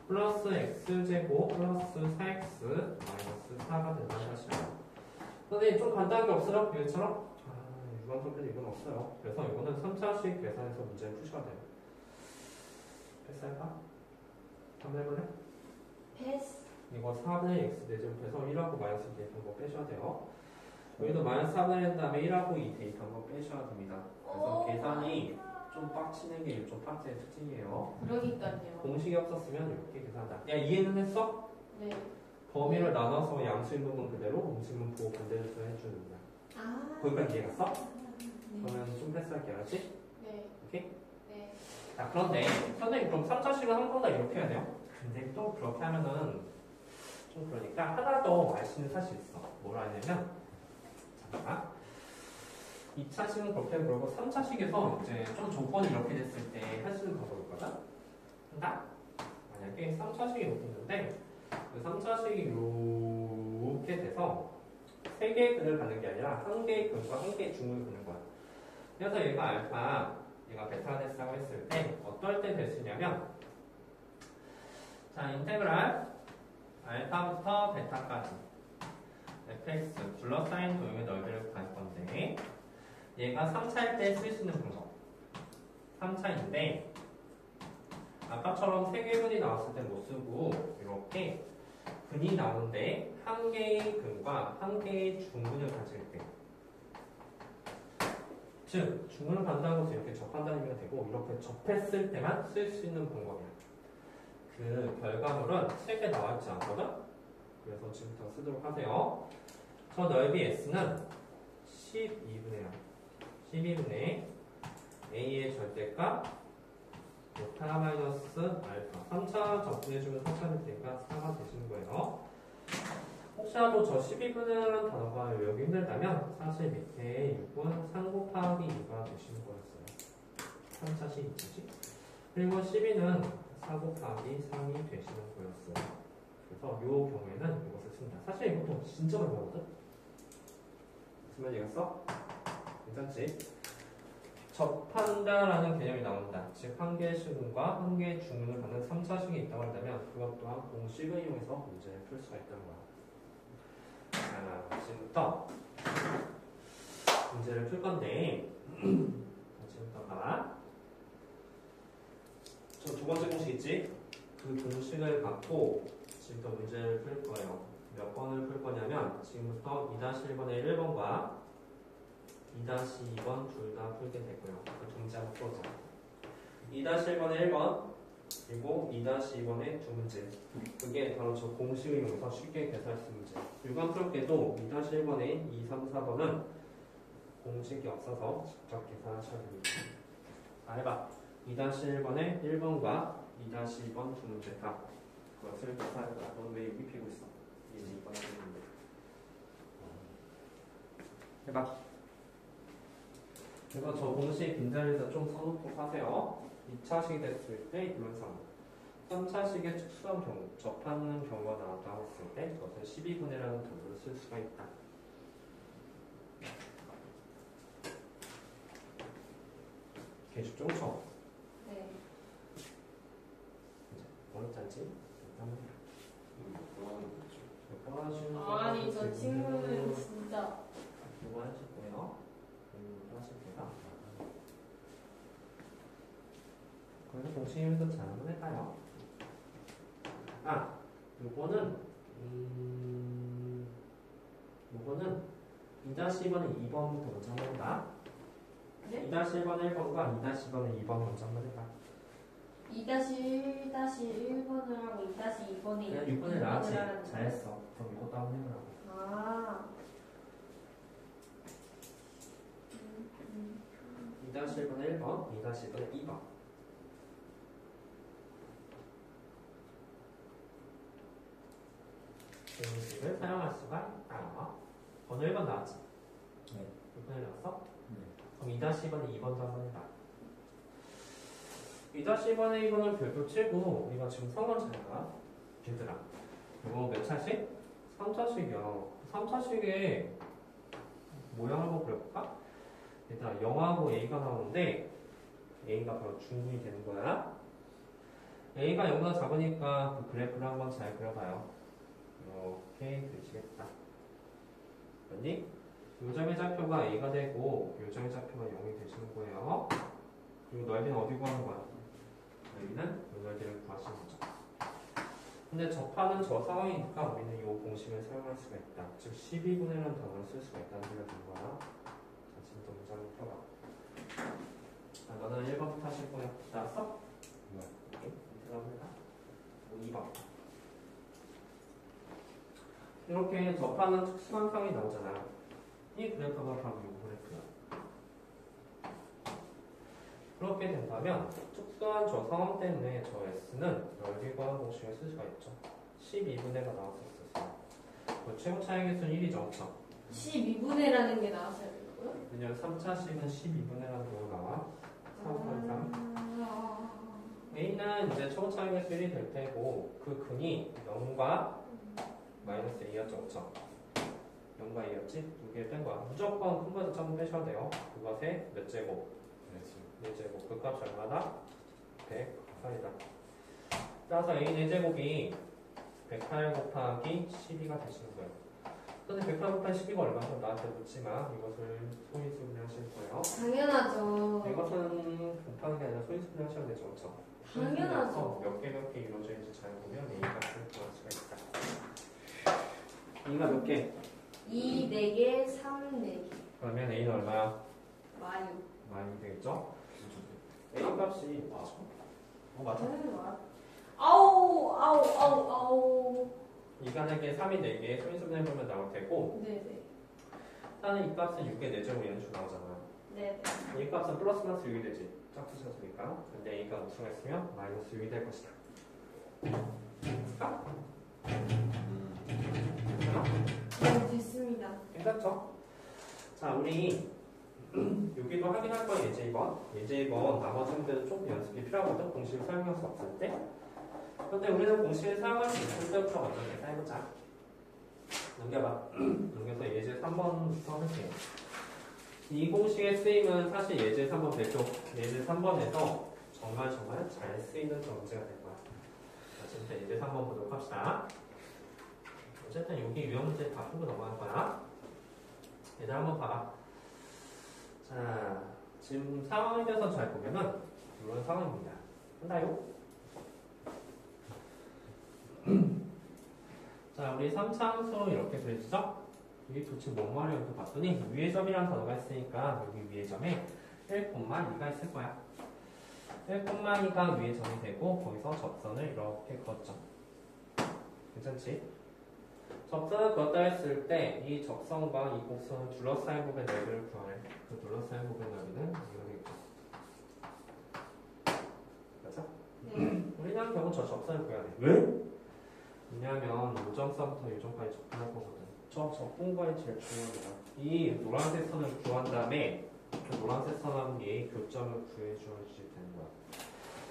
Speaker 3: 플러스 x제곱 플러스 4x 마이너스 4가 된다는 사실이에요. 근데 좀 간단한 게 없어요? 얘처럼? 유관성표는 이건 없어요. 그래서 이거는 3차식 계산해서 문제를 푸셔야 돼요. 패스할까? 한번 해볼래?
Speaker 2: 패스.
Speaker 3: 이거 4분의 x 대제곱해서 1하고 마이너스 2 대입한 거 빼셔야 돼요. 여기도 마이너스 4분의 한 다음에 1하고 2 대입한 거 빼셔야 됩니다. 그래서 계산이 좀 빡치는 게 일종 파트의 특징이에요.
Speaker 2: 그러니까요.
Speaker 3: 공식이 없었으면 이렇게 계산한다. 야, 이해는 했어?
Speaker 2: 네.
Speaker 3: 범위를 나눠서 양수인 부분 그대로, 음식은 부호 반대로 해주는 거야.
Speaker 2: 아.
Speaker 3: 거기까지 이해 갔어?
Speaker 2: 네.
Speaker 3: 그러면 좀 패스할게, 알았지?
Speaker 2: 네.
Speaker 3: 오케이?
Speaker 2: 네.
Speaker 3: 자, 그런데 선생님 그럼 3차식은 한 번 다 이렇게 해야 돼요? 근데 또 그렇게 하면은 좀 그러니까 하나 더 알 수 있는 사실이 있어. 뭘 알냐면 잠깐만. 2차식은 그렇게 그러고 3차식에서 이제 좀 조건이 이렇게 됐을 때 할 수 있는 방법이 있거든? 한다? 만약에 3차식이 이렇게 있는데 그 3차식이 이렇게 돼서 3개의 근을 갖는 게 아니라 1개의 근과 1개의 중을 갖는 거야. 그래서 얘가 알파, 얘가 베타가 됐다고 했을 때 어떨 때 될 수 있냐면 자, 인테그랄 알파부터 베타까지 fx 둘러싸인 도형의 넓이를 구할 건데 얘가 3차일 때 쓸 수 있는 방법 3차인데 아까처럼 3개의 근이 나왔을 때 못 쓰고 이렇게 근이 나오는데 1개의 근과 1개의 중근을 가질 때 즉 중근을 간다고 해서 이렇게 접한다는 의미가 되고 이렇게 접했을 때만 쓸 수 있는 방법이야. 그 결과물은 책에 나와있지 않거든? 그래서 지금부터 쓰도록 하세요. 저 넓이 S는 12분의 12분의 A의 절대값 베타 마이너스 알파 3차 접근해주면 3차일 테니까 4가 되시는 거예요. 혹시라도 저 12분이라는 단어가 외우기 힘들다면 사실 밑에 6분 3 곱하기 2가 되시는 거였어요. 3차식 2차식. 그리고 12는 4 곱하기 3이 되시는 거였어요. 그래서 이 경우에는 이것을 씁니다. 사실 이것도 진짜 어려거든? 무슨 말인지 알겠어? 괜찮지? 접한다라는 개념이 나온다. 즉, 한 개의 식분과 한 개의 중문을 갖는 3차식이 있다고 한다면 그것 또한 공식을 이용해서 문제를 풀 수가 있다는 거야. 자, 지금부터 문제를 풀 건데 지금부터 봐봐. 저 두 번째 공식 있지? 그 공식을 갖고 지금부터 문제를 풀 거예요. 몇 번을 풀 거냐면 지금부터 2-1번의 1번과 2-2번 둘 다 풀게 되고요. 그 두 문제 한번 풀어보자. 2-1번의 1번 그리고 2-2번의 두 문제. 그게 바로 저 공식을 이용해서 쉽게 계산할 수 있는 문제. 유감스럽게도 2-1번의 2, 3, 4번은 공식이 없어서 직접 계산하셔야 됩니다. 자, 해봐. 2-1번의 1번과 2-2번 두 문제 다 그것을 계산할 거야. 넌 왜 여기 피고 있어? 이제 이번에 했는데. 해봐. 그래서 저 공식 빈자리에다 좀 써놓고 하세요. 2차식이 됐을 때 이런 상황. 3차식의 특수한 경우, 접하는 경우가 나왔다고 했을 때 그것을 12분의 1라는 도구를 쓸 수가 있다. 이렇게 쉽죠? 그렇죠?
Speaker 2: 네.
Speaker 3: 어렵지 않지? 한번 해봐.
Speaker 2: 아니 저 친구는 진짜
Speaker 3: 이거 하시고요. 하실게요. 그래서 공식이면서 잘 한번 해봐요. 아, 요거는 2-1번에 2번부터 먼저 한번 해봐.
Speaker 2: 네?
Speaker 3: 2-1번에 1번과 2-2번에 2번 먼저 한번 해봐.
Speaker 2: 2-1-1번을 하고 2-2번에
Speaker 3: 그냥 6번에 나왔지. 잘했어. 그럼 이것도 한번 해보라고.
Speaker 2: 아.
Speaker 3: 2-1번에 1번, 2-1번에 2번. 공식을 사용할 수가 있다. 번호 1번 나왔지?
Speaker 1: 네.
Speaker 3: 6번에 나왔어?
Speaker 1: 네.
Speaker 3: 그럼 2-2번에 2번도 한번 해봐. 2-2번에 2번은 별표 치고 우리가 지금 성원 잘 봐. 얘들아. 이거 몇 차식? 3차식이야. 3차식에 모양 한번 그려볼까? 일단 영하고 A가 나오는데 A가 바로 중분이 되는 거야. A가 0보다 작으니까 그 그래프를 한번 잘 그려봐요. 이렇게 그리시겠다. 그러니 요점의 좌표가 A가 되고 요점의 좌표가 0이 되시는 거예요. 그리고 넓이는 어디 구하는 거야? 넓이는 이 넓이를 구하시는 거죠. 근데 접하는 저 상황이니까 우리는 이 공식을 사용할 수가 있다. 즉 12분의 1라는 단어를 쓸 수가 있다는 소리가 되는 거야. 자, 지금부터 문제 한번 펴봐. 자, 너는 1번부터 하실 거야. 나왔어?
Speaker 1: 네.
Speaker 3: 오케이. 들어갑니다. 2번. 이렇게 접하는 특수한 상황이 나오잖아. 이 그래프가 바로 이 그래프야. 그렇게 된다면 특수한 저 상황 때문에 저 S는 넓이 구하는 공식을 쓸 수가 있죠. 12분의 1가 나왔었어요. 그 최고 차이의 수는 1이죠. 그렇죠?
Speaker 2: 12분의라는 게 나왔어야 되고요.
Speaker 3: 왜냐면 3차식은 12분의 1라는 경우가 나와. 3, A는 이제 최고 차이의 수 1이 될 테고 그 근이 0과 마이너스 A였죠. 그렇죠? 0과 A였지? 두 개 뺀 거야. 무조건 큰 거에서 점을 빼셔야 돼요. 그것의 몇 제곱? 4제곱. 그 값이 얼마다? 108이다. 따라서 A 4제곱이 108 곱하기 12가 되시는 거예요. 근데 108 곱하기 12가 얼마나 나한테 묻지만 이것을 소인수분해 하실 거예요.
Speaker 2: 당연하죠.
Speaker 3: 이것은 곱하는 게 아니라 소인수분해 하셔야 되죠. 그렇죠?
Speaker 2: 당연하죠.
Speaker 3: 몇 개 이루어져 있는지 잘 보면 A 값을 구할 수가 있다. A가 몇 개?
Speaker 2: 2, 4개, 3, 4개.
Speaker 3: 그러면 A는 얼마야?
Speaker 2: 많이
Speaker 3: 되겠죠? A 값이 맞아? 맞아?
Speaker 2: 아우.
Speaker 3: 이간에게 3이 4개 소인수분해 해보면 나올 테고
Speaker 2: 네네.
Speaker 3: 일단은 이 값은 6의 4제곱 이런 식으로 나오잖아요.
Speaker 2: 네네.
Speaker 3: 이 값은 플러스 마이너스 6이 되지. 짝짓이었으니까. 근데 A가 우승했으면 마이너스 6이 될 것이다.
Speaker 2: 네, 됐습니다.
Speaker 3: 괜찮죠? 자, 우리 여기도 확인할 거야. 예제 2번. 예제 2번 나머지 문제는 조금 연습이 필요하거든. 공식을 사용할 수 없을 때. 근데 우리는 공식을 사용할 수 있을 때부터 먼저 계산해보자. 넘겨봐. 넘겨서 예제 3번부터 할게요. 이 공식의 쓰임은 사실 예제 3번 배표, 예제 3번에서 정말 잘 쓰이는 그런 문제가 될 거야. 자, 지금부터 예제 3번 보도록 합시다. 어쨌든 여기 유형 문제 다 풀고 넘어갈 거야. 얘들 한번 봐봐. 자, 지금 상황에 대해서 잘 보면은 이런 상황입니다. 한다요? 자, 우리 3차 함수 이렇게 그려지죠? 이게 도대체 뭔 말이었는지 봤더니 위의 점이라는 단어가 있으니까 여기 위의 점에 1,2가 있을 거야. 1,2가 위의 점이 되고 거기서 접선을 이렇게 그었죠. 괜찮지? 접선을 그었다 했을 때 이 접선과 이 곡선을 둘러싸인 부분의 넓이를 구하래. 그 둘러싸인 부분의 넓이는 이거 되겠죠. 맞아?
Speaker 2: 네.
Speaker 3: 우리는 결국 저 접선을 구해야 돼. 왜? 왜냐하면 요점선부터 요점까지 접근할 거거든. 저 접근과의 제일 중요합니다. 이 노란색 선을 구한 다음에 그 노란색 선함이 교점을 구해주어야지 되는 거야.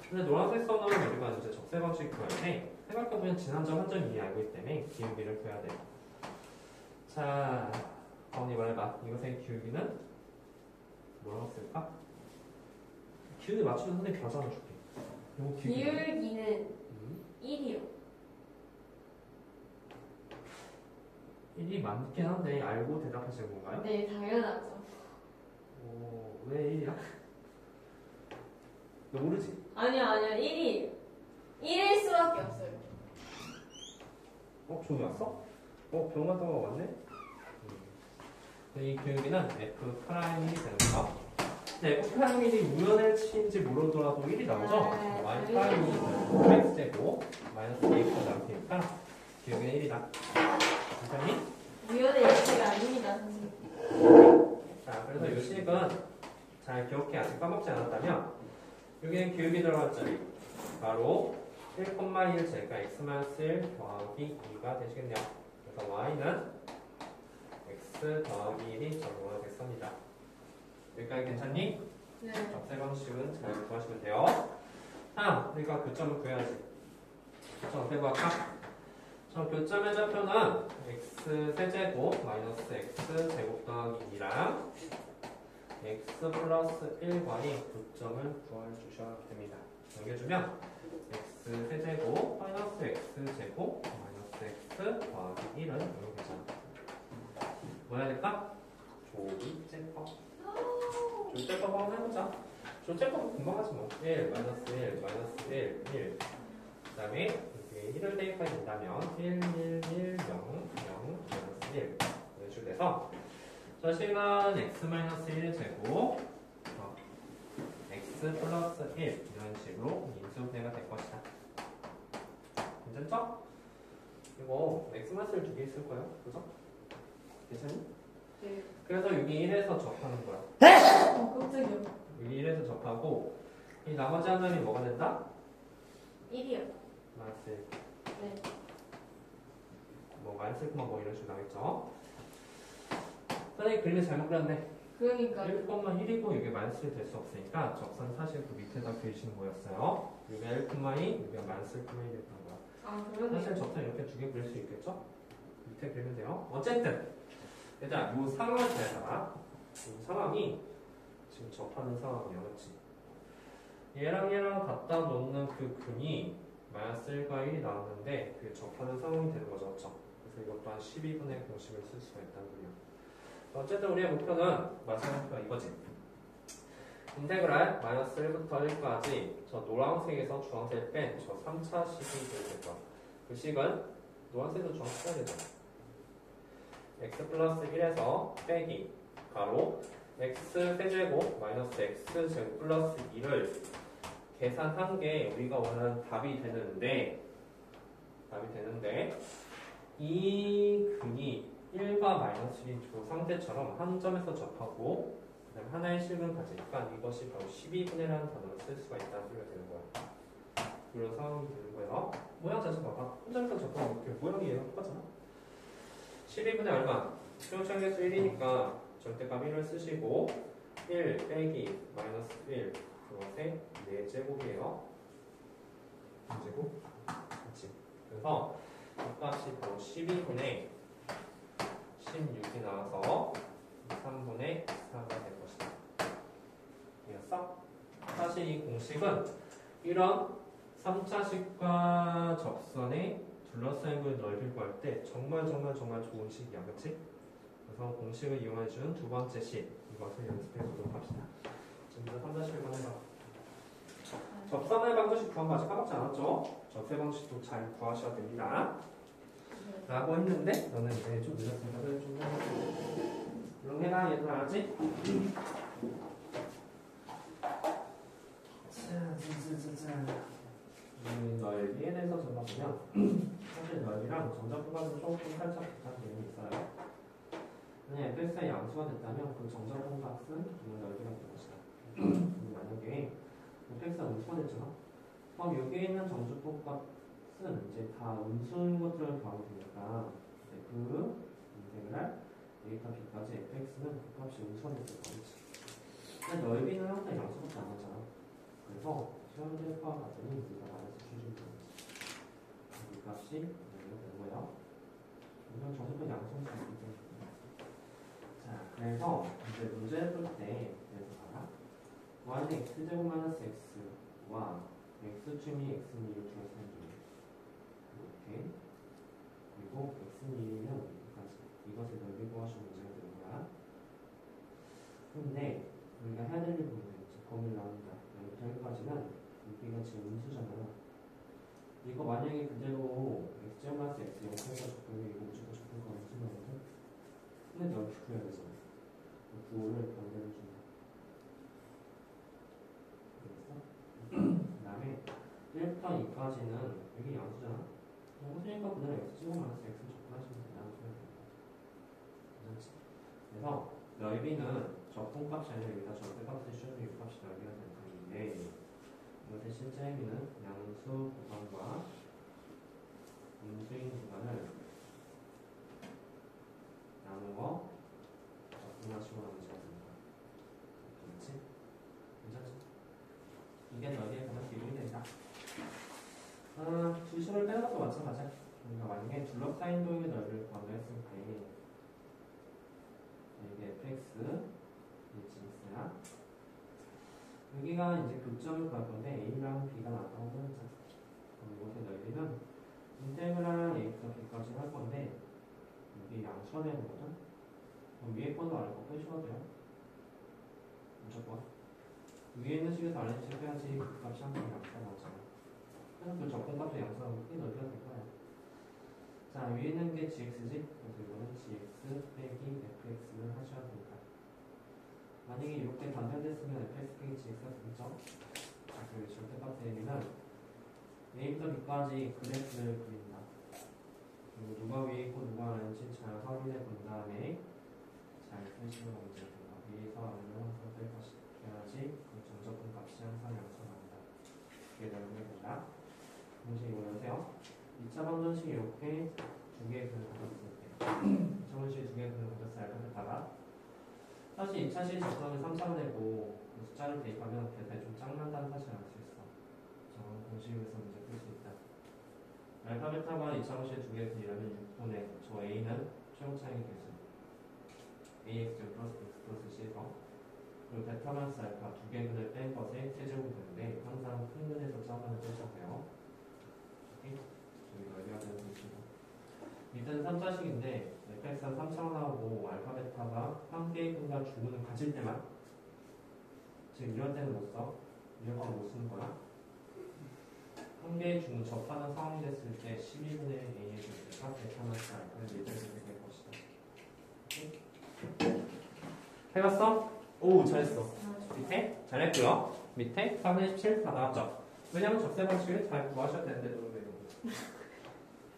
Speaker 3: 근데 노란색 선은 우리가 이제 적세 방식 구할 때 생각해보면 지난 점 한 점 이미 알고 있기 때문에 기울기를 구해야 돼요. 자, 언니 말해봐. 이것의 기울기는 뭐라고 쓸까? 기울기 맞추면 선생님 벼 하나 줄게. 요거
Speaker 2: 기울기는 1이요.
Speaker 3: 1이 맞긴 한데 알고 대답하시는 건가요?
Speaker 2: 네, 당연하죠.
Speaker 3: 오, 왜 1이야? 너 모르지?
Speaker 2: 아니요, 1이에요. 1일 수밖에 없어요.
Speaker 3: 종이 왔어? 병 같은 거 왔네? 이 기울기는 F'이 되는 거. 근데 F'이 우연의 치인지 모르더라도 1이 나오죠?
Speaker 2: 네,
Speaker 3: 마이너스
Speaker 2: 당연히.
Speaker 3: X제곱 마이너스 A가 나오니까 기울기는 1이다. 괜찮니?
Speaker 2: 무연의 일치가 아닙니다, 선생님.
Speaker 3: 자, 그래서 이 식은 잘 기억해. 아직 까먹지 않았다면 여기는 기울기 들어갈 자리 바로 1,1제가 x-1 더하기 2가 되시겠네요. 그래서 y는 x 더하기 1이 적용이 됐습니다. 여기까지 괜찮니?
Speaker 2: 네.
Speaker 3: 적세 방식은 잘 구하시면 돼요. 다음, 우리가 교점을 구해야지. 교점 어떻게 구할까? 저 교점의 좌표는 x세제곱 마이너스 x제곱 더하기 2랑 x 플러스 1과의 교점을 구해주셔야 됩니다. 넘겨주면 x세제곱 마이너스 x제곱 마이너스 x 더하기 1은 이렇게 되잖아. 뭐 해야 될까? 조리제법. 조리제법 한번 해보자. 조리제법은 금방 하지 뭐. 1, 마이너스 1, 마이너스 1, 1. 그 다음에 이렇게 1을 대입하게 된다면 1, 1, 1, 0, 0, 마이너스 1 이런 식으로 돼서 저 식은 x-1 제곱 x 플러스 1 이런 식으로 인수분해가 될 것이다. 괜찮죠? 이거 x-를 두 개 있을 거예요. 그죠? 괜찮니?
Speaker 2: 네.
Speaker 3: 그래서 여기 1에서 접하는 거야.
Speaker 2: 깜짝이야.
Speaker 3: 여기 1에서 접하고 이 나머지 한 점이 뭐가 된다?
Speaker 2: 1이요.
Speaker 3: 마이너스 1.
Speaker 2: 네.
Speaker 3: 뭐 마이너스 1, 뭐 이런 식으로 나오겠죠? 선생님 그림을 잘못 그렸네.
Speaker 2: 그러니까
Speaker 3: 1,1이고 이게 마이너스 1 될 수 없으니까 적선 사실 그 밑에다 그리시는 거였어요. 여기가 1,2, 여기가 마이너스 1,1이었던 거야.
Speaker 2: 아, 그러네.
Speaker 3: 사실 적선 이렇게 두 개 그릴 수 있겠죠? 밑에 그리면 돼요. 어쨌든 일단 이 상황을 잘 봐봐. 이 상황이 지금 접하는 상황이야, 그렇지? 얘랑 얘랑 갖다 놓는 그 근이 마이너스 1과 1이 나왔는데 그게 접하는 상황이 되는 거죠, 그렇죠? 그래서 이것 또한 12분의 공식을 쓸 수가 있다는 거예요. 어쨌든 우리의 목표는 마찬가지가 이거지. 인테그랄 마이너스 1부터 1까지 저 노란색에서 주황색 뺀 저 3차 식이 될 거야. 그 식은 노란색에서 주황색 빼야 되잖아. x 플러스 1에서 빼기 가로 x 세제곱 마이너스 x 제곱 플러스 2를 계산한 게 우리가 원하는 답이 되는데 이 근이 1과 마이너스 1인 두 상태처럼 한 점에서 접하고 그 다음에 하나의 식을 가지니까 이것이 바로 12분의라는 단어를 쓸 수가 있다는 소리가 되는 거야. 이런 상황이 되는 거예요. 모양 자체 봐봐. 한 점에서 접하면 이렇게 모양이 얘랑 똑같잖아. 12분의 얼마? 수용성 개수 1이니까 절대값 1을 쓰시고 1 빼기 마이너스 1 그것의 4제곱이에요. 4제곱? 그렇지. 그래서 이 값이 바로 12분의 16이 나와서 3분의 4가 될 것이다. 이해했어? 사실 이 공식은 이런 3차식과 접선의 둘러싸인 걸 넓이 구할 때 정말 좋은 식이야. 그치? 그래서 공식을 이용해준 두 번째 식 이것을 연습해 보도록 합시다. 지금 3-1번 해봐. 접선의 방정식 구한 거 아직 까먹지 않았죠? 접세 방식도 잘 구하셔야 됩니다. 라고 했는데 너는 이제 좀 늦었으니까 그래 좀 물론 해라 얘들 알았지? 넓이에 대해서 적어보면 사실 넓이랑 정적분값은 조금 살짝 비슷한 개념이 있어요. 만약 fx의 양수가 됐다면 그 정적분값은 이런 넓이가 될 것이다. 만약에 fx가 음수가 됐잖아. 그럼 여기에 있는 정적분값은 이제 다 음수인 것들을 더하면 되니까 그 인테그랄 a부터 b까지 fx는 그 값이 음수가 됐을 거겠지. 근데 넓이는 항상 양수밖에 안 하잖아. 그래서 시험대과 같더니 우리가 말해서 주신 거지. 이 값이 이렇게 되는 거예요. 이건 정석은 양수일 수 있기 때문에. 자, 그래서 이제 문제를 풀때 그래서 봐라. y는 x제곱 마이너스 x와 x축이 x미를 중에서 이렇게 그리고 x미는 여기까지 이것을 넓이 구하시는 문제가 되는 거야. 근데 우리가 해야 될 부분이 있지. 범위를 나눈다. 여기까지는 여기가 지금 음수잖아. 이거 만약에 그대로 x제곱 마이너스 x 0에서 적분이 이거 무조건 적분과 음수거든. 근데 넓이 구해야 되잖아. 구호를 변경해 준다. 알겠어? 그 다음에 1부터 2까지는 여기 양수잖아. 양수니까 그대로 x제곱 마이너스 x 적분하시면 된다는 소리가 됩니다. 괜찮지? 그래서 넓이는 적분값이 아니라 여기다 절대값을 씌워주면 이 값이 넓이가 되는 건데 이것의 실제 의미는 양수 구간과 음수인 구간을 나누어 적분하시고 나누시면 됩니다. 그렇지? 괜찮지? 이게 넓이의 가장 기본이 된다. 두 식을 빼는 것도 마찬가지야. 우리가 만약에 둘러싸인 도형의 넓이를 구한다 했을 때 이게 fx, 이게 gx야. 여기가 이제 교점을 구할 건데 a랑 b가 나왔다고 하자. 그럼 이것의 넓이는 인테그랄 a부터 b까지 할 건데 여기 양수가 되는 거거든. 그럼 위에 거도 아래 거 빼셔도 돼요. 무조건. 위에 있는 식에서 아래 식 빼야지 그 값이 항상 양수가 나오잖아. 그래서 그 적분값도 양수가 나오면 크게 넓이가 될 거야. 자, 위에 있는 게 gx지? 그래서 이거는 gx 빼기 fx를 하셔야 됩니다. 만약에 이렇게 단편됐으면 fx 빼기 gx가 되겠죠? 그 절대값의 의미는 a부터 b까지 그래프를 그린다. 그리고 누가 위에 있고 누가 아래인지 잘 확인해 본 다음에 잘 쓰시는 문제입니다. 위에서 아래로 항상 뺄 것이 돼야지 그 정적분 값이 항상 양수가 나온다. 그게 넓이가 된다. 문제 이거 여세요. 2차 방정식 이렇게 두 개의 근을 가졌을게요. 2차 방정식 두 개의 근을 가졌을 알파벳다가 사실 2차식 적성을 3차로 내고 숫자를 대입하면 계산이 좀 짱난다는 사실을 알 수 있어. 저런 공식에서 문제 풀 수 있다. 알파벳타가 2차 방정식 두 개의 근이라면 6분의 저 a는 최고 차이가 될 수 있다. ax 플러스 x 플러스 c에서 그리고 베타 마이너스 알파 두 개의 근을 뺀 것에 세제곱이 되는데 항상 큰 근에서 작은 근을 빼셔도요. 저기 넓이가 되는 것이고 밑에는 3차식인데 fx가 3차로 나오고 알파 베타가 한 개의 근과 주문을 가질 때만 지금 이럴 때는 못 써. 이럴 때는 못 쓰는 거야. 한 개의 주문 접하는 상황이 됐을 때 12분의 a의 절대가 베타 마이너스 알파를 예절되게 될 것이다. 해봤어? 오, 잘했어. 밑에 잘했고요. 밑에 4분의 17 다 나왔죠. 왜냐면 접세 방식을 잘 구하셔야 되는데 너무 왜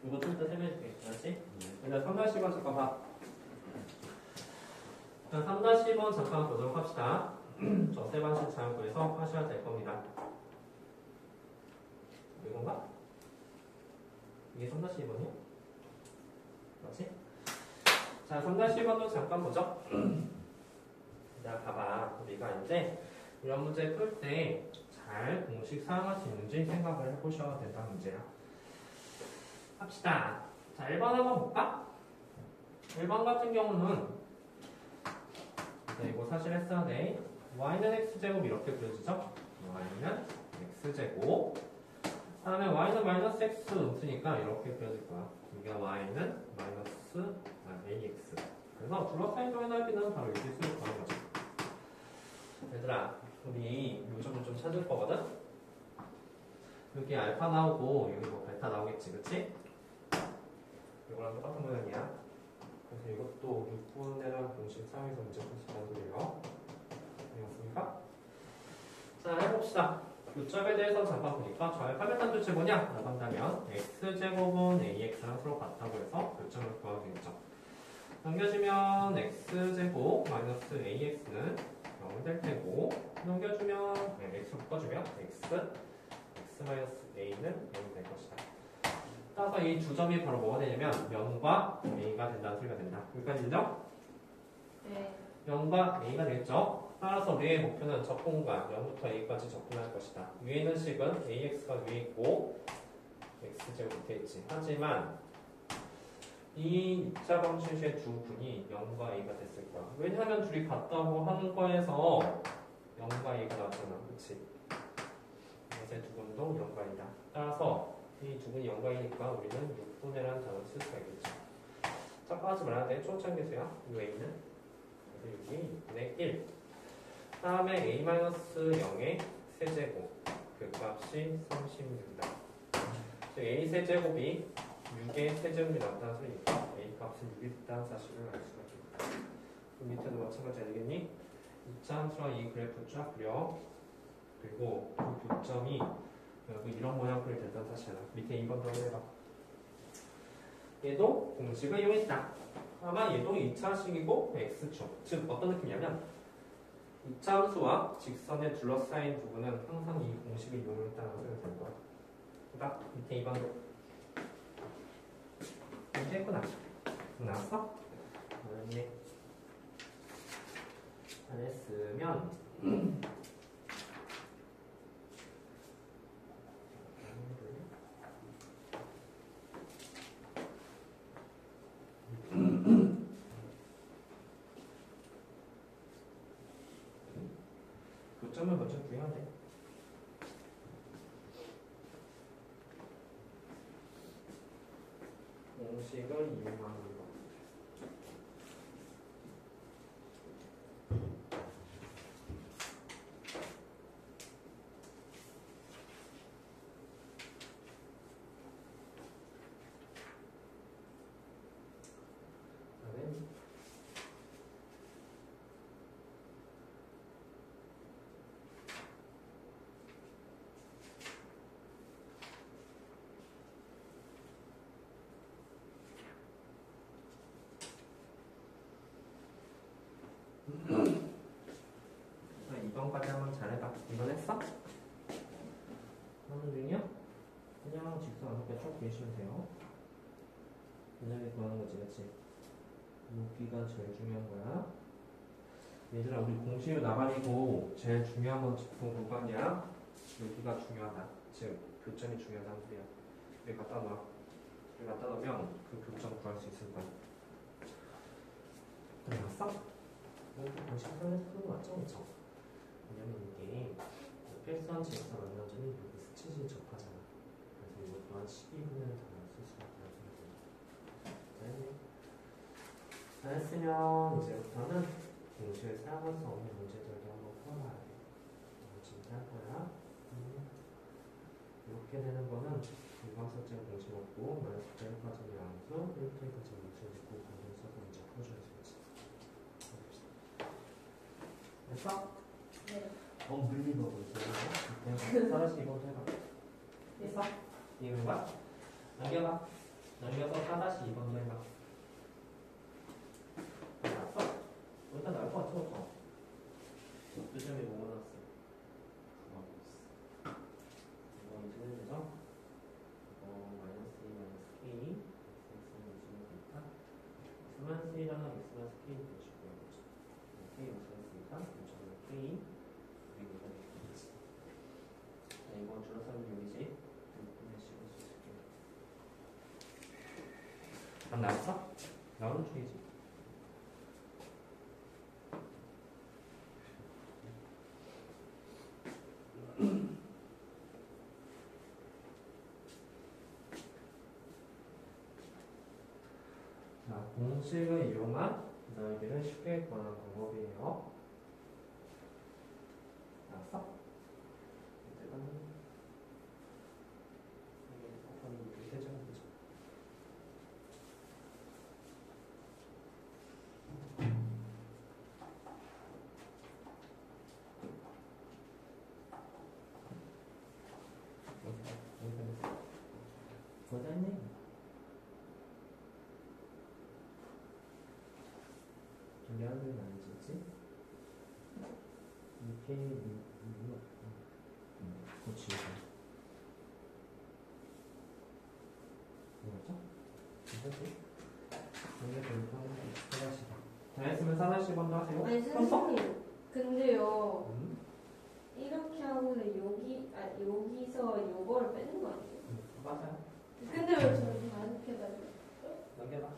Speaker 3: 이거 좀 이따 설명해줄게. 알았지? 일단 3-10번 잠깐 봐. 일단 3-10번 잠깐 보도록 합시다. 접세 방식 잘 구해서 하셔야 될 겁니다. 이건가? 이게 3-10번이야? 그렇지? 자, 3-10번도 잠깐 보죠. 자, 봐봐. 우리가 이제 이런 문제 풀 때 잘 공식 사용할 수 있는지 생각을 해보셔야 된다는 문제야. 합시다. 자, 1번 한번 볼까? 1번 같은 경우는 이거 사실 했어야 돼. y는 x제곱 이렇게 그려지죠? y는 x제곱 그 다음에 y는 마이너스 x 음수니까 이렇게 그려질 거야. 이게 y는 마이너스 ax 그래서 둘러싸인 점의 넓이는 바로 여기 수를 구하는 거죠. 얘들아, 우리 요 점을 좀 찾을 거거든? 여기 알파 나오고 여기 뭐 베타 나오겠지, 그치? 이거랑 똑같은 모양이야. 그래서 이것도 6분의라는 공식 사용해서 문제 풀 수 있다는 소리예요. 되었습니까? 자, 해봅시다. 요점에 대해서 잠깐 보니까 저 알파벳 단조체 뭐냐? 라고 한다면 x제곱은 ax랑 서로 같다고 해서 요점을 구하면 되겠죠. 넘겨주면 x제곱 마이너스 ax는 0이 될 테고, 넘겨주면 x로 묶어주면 x 마이너스 a는 0이 될 것이다. 따라서 이 두 점이 바로 뭐가 되냐면 0과 a가 된다는 소리가 된다. 여기까지 인정?
Speaker 2: 네.
Speaker 3: 0과 a가 되겠죠? 따라서 우리의 목표는 적분과 0부터 a까지 적분할 것이다. 위에 있는 식은 ax가 위에 있고 x제곱 밑에 있지. 하지만 이 입자방정식의 두 분이 0과 a가 됐을 거야. 왜냐하면 둘이 같다고 하는 거에서 0과 a가 나왔잖아. 그치? 이제 두 분도 0과 a다. 따라서 이 두 분이 0과 a니까 우리는 6분의라는 단어를 쓸 수가 있겠죠. 짝하지 말아야 돼. 초창기수야. 이 a는. 그래서 여기 6분의 1. 다음에 a-0의 세제곱. 그 값이 36이다. a 세제곱이 6의 세제곱이 나왔다는 소리니까 a 값은 6이 있다는 사실을 알 수가 있겠다. 그 밑에도 마찬가지 아니겠니? 입자함수랑 이 그래프 쫙 그려. 그리고 그 교점이 여기 이런 모양으로 된다는 사실이야. 밑에 2번 더 해봐. 얘도 공식을 이용했다. 아마 얘도 2차식이고 x축. 즉 어떤 느낌이냐면 2차 함수와 직선에 둘러싸인 부분은 항상 이 공식을 이용했다는 소리가 될 거야. 그러니까 밑에 2번도 이렇게 했구나. 나왔어? 네. 잘했으면 교점을 먼저 구해야 돼. 공식을 이용하는 거. 자, 2번까지 한번 잘해봐. 2번 했어? 하는 중이야? 그냥 직선 안쪽에 쭉 그리시면 돼요. 만약에 구하는 거지, 그치? 여기가 제일 중요한 거야. 얘들아, 우리 공식을 나가리고 제일 중요한 건 직분 구간이야. 여기가 중요하다. 즉, 교점이 중요하다는 소리야. 여기 갖다 놔. 여기 갖다 놓으면 그 교점 구할 수 있을 거야. 들어갔어? 공식 설명해서 푸는 거 맞죠? 그쵸? 왜냐면 이게 필선, 직선, 완전히 여기 스치지 접하잖아. 그래서 이것 또한 12분의 단어를 쓸 수밖에 없습니다. 잘했으면 이제부터는 공식을 사용할 수 없는 문제들도 한번 풀어봐야 돼. 진짜 할 거야. 이렇게 되는 거는 일반설정 공식 없고 마이너스 1까지는 양수, 1부터까지 무슨 있고 관계 써서 문제 풀어줘야 되겠지. 됐어?
Speaker 2: 네.
Speaker 3: unbelievable. 그냥 사라시 이번도 해봐. 됐어? 이해된 거야? 넘겨봐. 넘겨서 4-2번도 해봐. 알았어? 일단 나올 것 같아, 그쵸? 요점이 뭐가 나왔어? 이거 이제는 되죠? 이거 마이너스 2 마이너스 k x는 요즘에 되니까 x만 c랑 x만 k 보시고요. k 요즘이니까 요점은 k 그리고 이거 되겠지. 이거 줄여서 여기지. 6분의 10을 쓸게요. 답 나왔어? 나오는 쪽이지. 자, 공식을 이용한 넓이를 쉽게 구하는 방법이에요. 알았어? 이제는 이게 세제곱이죠.
Speaker 1: 고생네. 준비하는 게 아니지? 이렇게 그렇지. 뭐죠? 괜찮지? 이게 별거 사다시다.
Speaker 3: 다 했으면 4-1도 하세요.
Speaker 2: 아니 선생님 근데요
Speaker 3: 음?
Speaker 2: 이렇게 하고서 여기서 요거를 빼는 거 아니에요?
Speaker 3: 맞아요.
Speaker 2: 근데 왜 저는 다 이렇게 해가지고
Speaker 3: 넘겨봐.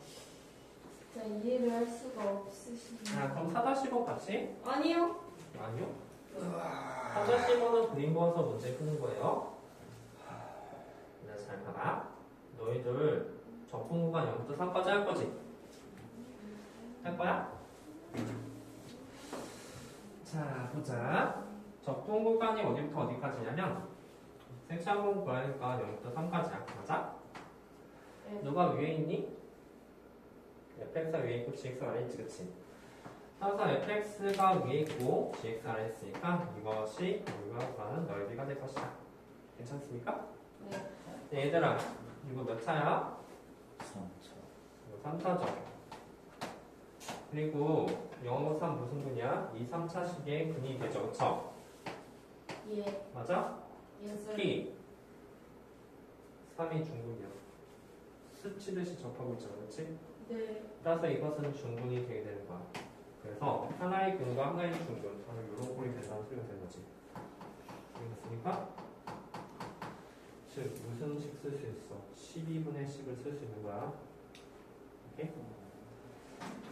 Speaker 2: 진짜 이해를 할 수가 없으시네.
Speaker 3: 자, 그럼 4-15 같이?
Speaker 2: 아니요.
Speaker 3: 아니요. 4-15는 그림 그어서 문제 푸는 거예요. 네, 잘 봐봐. 너희들 적분 구간 0부터 3까지 할 거지? 할 거야? 자, 보자. 적분 구간이 어디부터 어디까지냐면 섹션 한번 구하니까 0부터 3까지야. 맞아?
Speaker 2: 네.
Speaker 3: 누가 위에 있니? fx가 위에 있고 gx가 아래 있지, 그치? 따라서 fx가 위에 있고 gx가 아래 있으니까 이것이 우리가 구하는 넓이가 될 것이다. 괜찮습니까?
Speaker 2: 네.
Speaker 3: 네, 얘들아, 이거 몇 차야?
Speaker 1: 3차.
Speaker 3: 이거 3차죠. 그리고 0, 3 무슨 근이야? 2, 3차식의 근이 되죠, 그쵸?
Speaker 2: 예.
Speaker 3: 맞아?
Speaker 2: 예술.
Speaker 3: P 3이 중근이야. 스치듯이 접하고 있잖아, 그치?
Speaker 2: 네.
Speaker 3: 따라서 이것은 중근이 되게 되는 거야. 그래서 하나의 근과 하나의 중근, 바로 이런 꼴이 된다는 소리가 되는 거지. 알겠습니까? 즉, 무슨 식 쓸 수 있어? 12분의 식을 쓸 수 있는 거야. 오케이?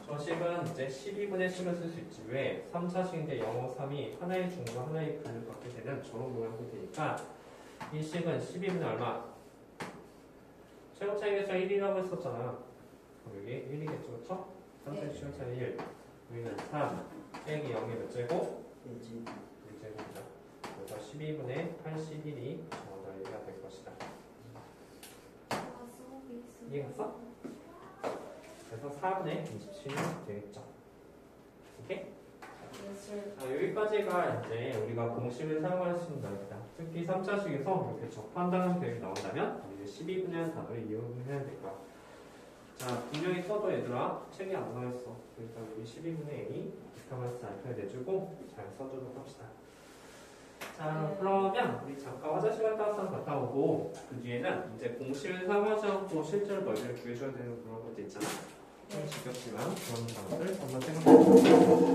Speaker 3: 저 식은 이제 12분의 식을 쓸 수 있지. 왜? 3차식인데 0, 5, 3이 하나의 중과 하나의 근을 갖게 되는 저런 모양이 되니까 이 식은 12분의 얼마? 최고차이에서 1이라고 했었잖아. 그럼 여기 1이겠죠, 그쵸? 3차의 최고차이 1. 여기는 3, 빼기 0이 몇 제곱? 1제곱이다. 그래서 12분의 81이 저 넓이가 될 것이다. 이해갔어? 그래서 4분의 27이 되겠죠. 오케이?
Speaker 2: 예술.
Speaker 3: 자, 여기까지가 이제 우리가 공식을 사용할 수 있는 넓이다. 특히 3차식에서 이렇게 접한다는 표현이 나온다면 우리 12분의 단어를 이용해야 될 거야. 자, 분명히 써도 얘들아 책이 안 나와있어. 그러니까 여기 12분의 A이 비슷하면서 잘 표현해주고 잘 써주도록 합시다. 자, 그러면 우리 잠깐 화장실 갔다 와서 갔다 오고 그 뒤에는 이제 공식을 사용하지 않고 실제로 넓이를 구해줘야 되는 그런 것도 있잖아. 좀 지겹지만 그런 단어들 한번 생각해보세요.